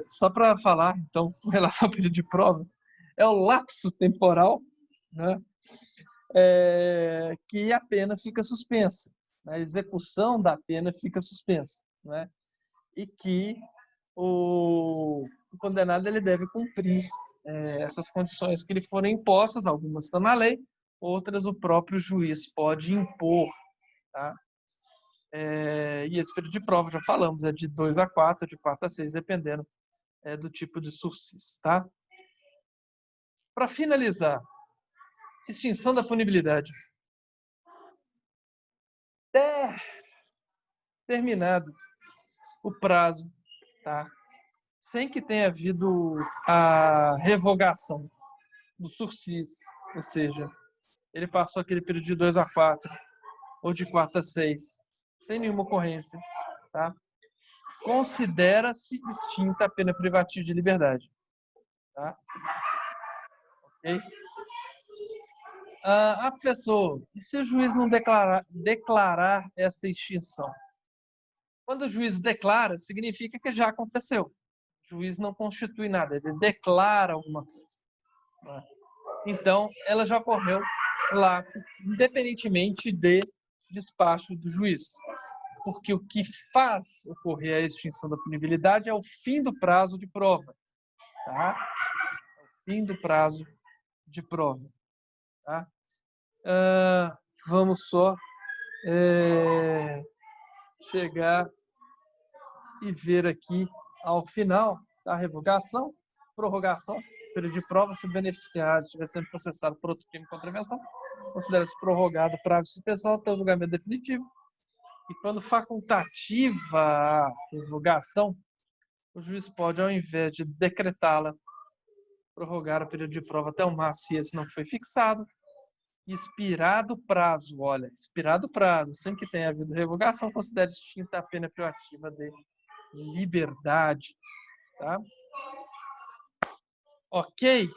[SPEAKER 1] Só para falar, então, com relação ao período de prova, é o lapso temporal, né, que a pena fica suspensa. A execução da pena fica suspensa. Né, e que o condenado ele deve cumprir essas condições que lhe forem impostas, algumas estão na lei, outras o próprio juiz pode impor. Tá? E esse período de prova, já falamos, é de 2 a 4, de 4 a 6, dependendo do tipo de sursis. Tá? Para finalizar, extinção da punibilidade. Terminado o prazo, tá? Sem que tenha havido a revogação do sursis, ou seja, ele passou aquele período de 2 a 4 ou de 4 a 6, sem nenhuma ocorrência, tá? Considera-se extinta a pena privativa de liberdade. Tá? Ok? Professor, e se o juiz não declarar essa extinção? Quando o juiz declara, significa que já aconteceu. O juiz não constitui nada, ele declara alguma coisa. Tá? Então, ela já ocorreu lá, independentemente de despacho do juiz. Porque o que faz ocorrer a extinção da punibilidade é o fim do prazo de prova. Tá? É o fim do prazo de prova. Tá? Vamos só chegar e ver aqui ao final da revogação, prorrogação, período de prova, se o beneficiário estiver sendo processado por outro crime de contravenção, considera-se prorrogado o prazo de suspensão até o julgamento definitivo. E quando facultativa a revogação, o juiz pode, ao invés de decretá-la, prorrogar o período de prova até o máximo, se esse não foi fixado. Expirado o prazo, olha, expirado o prazo, sem que tenha havido revogação, considere extinta a pena privativa de liberdade. Tá? Ok?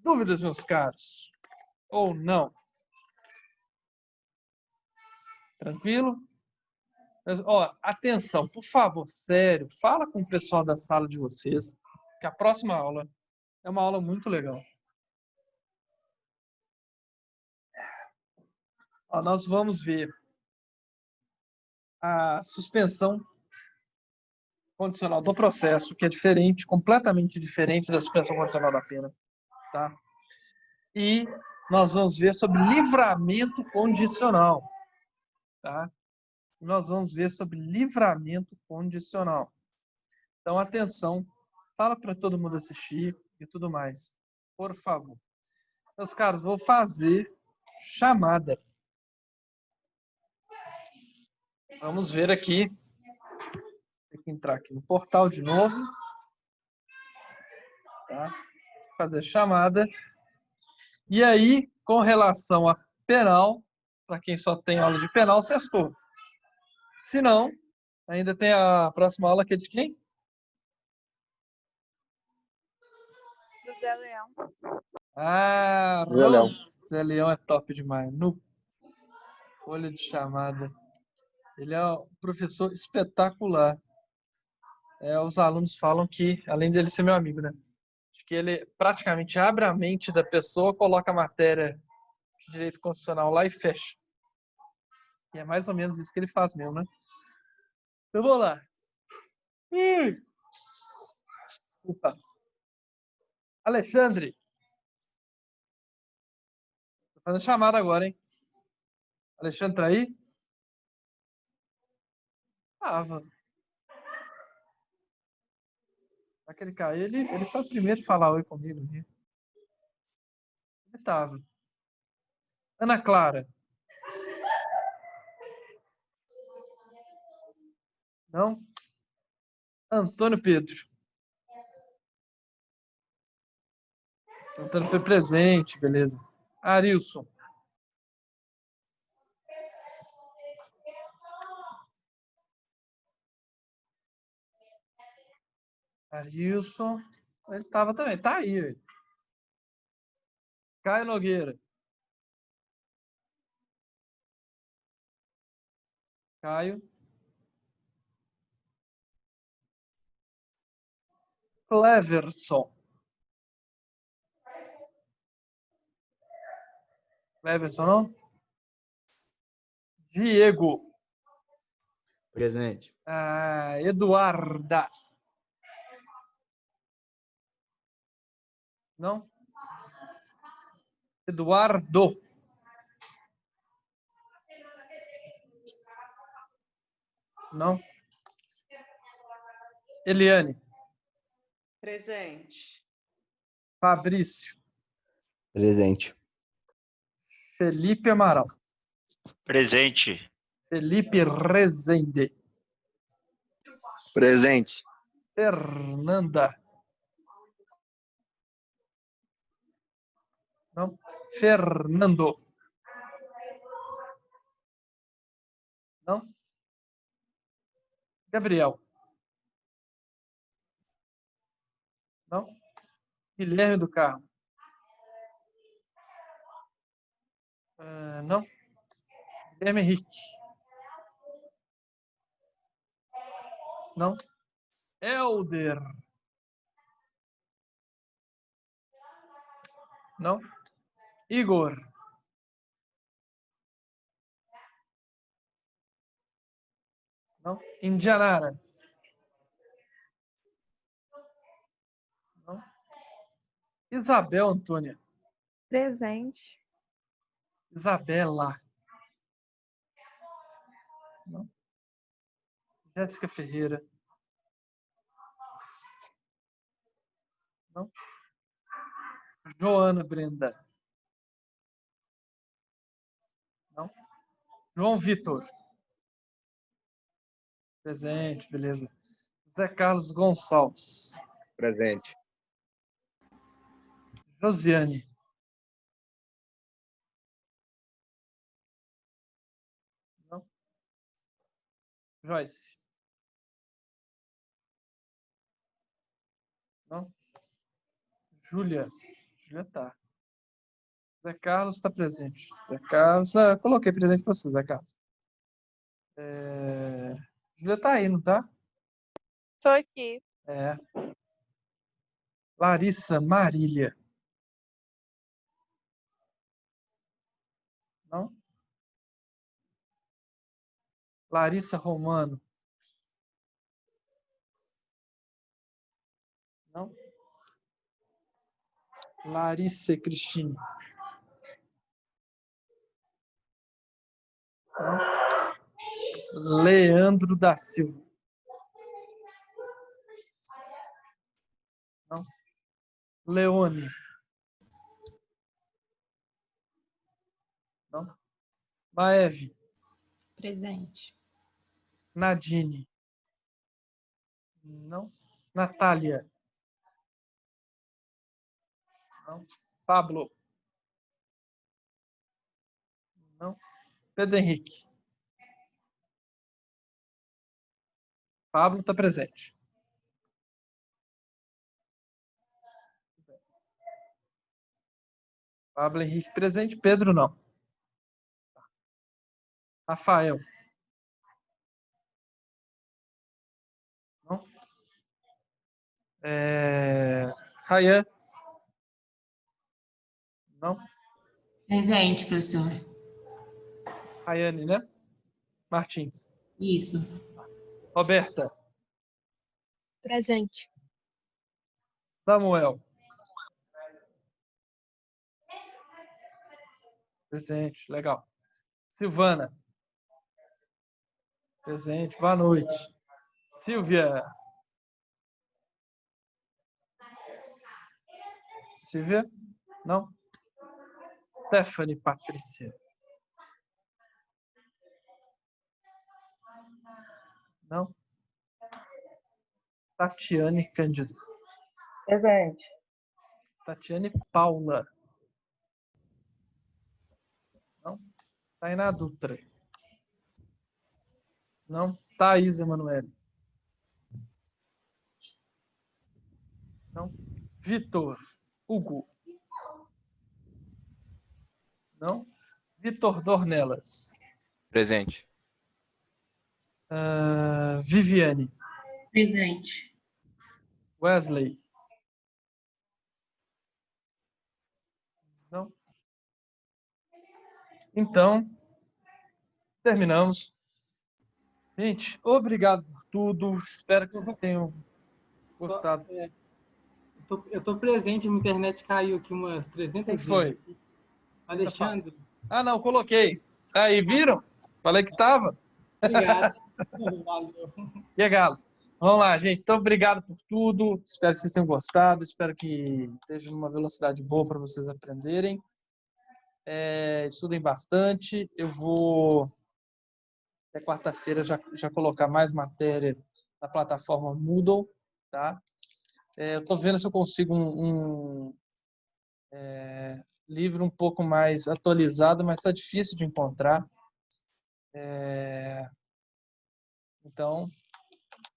[SPEAKER 1] Dúvidas, meus caros? Ou não? Tranquilo? Mas, atenção, por favor, sério, fala com o pessoal da sala de vocês, que a próxima aula é uma aula muito legal. Nós vamos ver a suspensão condicional do processo, que é diferente, completamente diferente da suspensão condicional da pena. Tá? E nós vamos ver sobre livramento condicional. Tá? Nós vamos ver sobre livramento condicional. Então, atenção, fala para todo mundo assistir e tudo mais. Por favor. Meus caros, vou fazer chamada. Vamos ver aqui. Tem que entrar aqui no portal de novo. Tá? Fazer chamada. E aí, com relação a penal, para quem só tem aula de penal, sextou. Se não, ainda tem a próxima aula que é de quem?
[SPEAKER 3] Do Zé Leão.
[SPEAKER 1] Ah,
[SPEAKER 5] Zé Leão.
[SPEAKER 1] Zé Leão é top demais. No folha de chamada. Ele é um professor espetacular. Os alunos falam que, além dele ser meu amigo, né? Acho que ele praticamente abre a mente da pessoa, coloca a matéria de direito constitucional lá e fecha. E é mais ou menos isso que ele faz mesmo, né? Então vamos lá. Desculpa. Alexandre. Tô fazendo chamada agora, hein? Alexandre tá aí? Tava. Vai que ele caiu. Ele foi o primeiro a falar oi comigo, né? Ele tava. Ana Clara. Não? Antônio Pedro. Antônio Pedro presente, beleza. Arilson. Arilson. Ele tava também. Tá aí, velho. Caio Nogueira. Caio. Cleverson. Cleverson, não? Diego.
[SPEAKER 2] Presente.
[SPEAKER 1] Eduarda. Não? Eduardo. Não? Eliane.
[SPEAKER 3] Presente.
[SPEAKER 1] Fabrício.
[SPEAKER 5] Presente.
[SPEAKER 1] Felipe Amaral.
[SPEAKER 6] Presente.
[SPEAKER 1] Felipe Rezende.
[SPEAKER 5] Presente.
[SPEAKER 1] Fernanda. Não? Fernando. Não? Gabriel. Não? Guilherme do Carmo. Não? Guilherme Henrique. Não? Helder. Não? Igor. Não? Indianara. Não? Isabel Antônia.
[SPEAKER 7] Presente.
[SPEAKER 1] Isabela. Não? Jéssica Ferreira. Não? Joana Brenda. Não? João Vitor. Presente, beleza. José Carlos Gonçalves.
[SPEAKER 5] Presente.
[SPEAKER 1] Josiane. Não? Joyce. Não? Júlia. Júlia tá. Zé Carlos está presente. Zé Carlos. Coloquei presente para você, Zé Carlos. Júlia tá aí, não tá?
[SPEAKER 7] Tô aqui.
[SPEAKER 1] É. Larissa Marília. Não? Larissa Romano. Não? Larissa Cristine. Não? Leandro da Silva. Não? Leone. Não? Maeve.
[SPEAKER 3] Presente.
[SPEAKER 1] Nadine. Não? Natália. Não? Pablo. Não? Pedro Henrique. Pablo está presente. Pablo Henrique presente. Pedro não. Rafael. Não? Rayan. Não?
[SPEAKER 3] Presente, professor.
[SPEAKER 1] Rayane, né? Martins.
[SPEAKER 3] Isso.
[SPEAKER 1] Roberta.
[SPEAKER 8] Presente.
[SPEAKER 1] Samuel. Presente, legal. Silvana. Presente, boa noite. Silvia. Silvia? Não? Stephanie Patrícia. Não? Tatiane Cândido.
[SPEAKER 9] Presente.
[SPEAKER 1] Tatiane Paula. Não? Tainá Dutra. Não? Thaís Emanuele. Não? Vitor Hugo. Não? Vitor Dornelas.
[SPEAKER 4] Presente.
[SPEAKER 1] Viviane.
[SPEAKER 3] Presente.
[SPEAKER 1] Wesley. Não? Então, terminamos. Gente, obrigado por tudo. Espero que vocês tenham gostado.
[SPEAKER 10] Eu tô presente, minha internet caiu aqui umas 300
[SPEAKER 1] Quem
[SPEAKER 10] vezes.
[SPEAKER 1] foi?
[SPEAKER 10] Alexandre.
[SPEAKER 1] Ah, não, coloquei. Aí, viram? Falei que tava.
[SPEAKER 10] Obrigado. Valeu.
[SPEAKER 1] E aí, Galo? Vamos lá, gente. Então, obrigado por tudo. Espero que vocês tenham gostado. Espero que esteja numa velocidade boa para vocês aprenderem. Estudem bastante. Eu vou, até quarta-feira, já colocar mais matéria na plataforma Moodle. Tá? Eu estou vendo se eu consigo um livro um pouco mais atualizado, mas está difícil de encontrar. Então,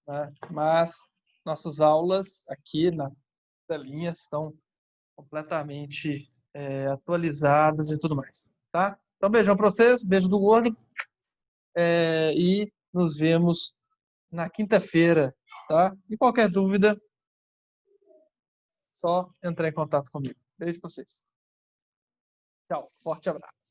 [SPEAKER 1] né? Mas nossas aulas aqui na telinha estão completamente atualizadas e tudo mais, tá? Então, beijão para vocês, beijo do gordo, e nos vemos na quinta-feira, tá? E qualquer dúvida, só entrar em contato comigo. Beijo para vocês. Tchau, forte abraço.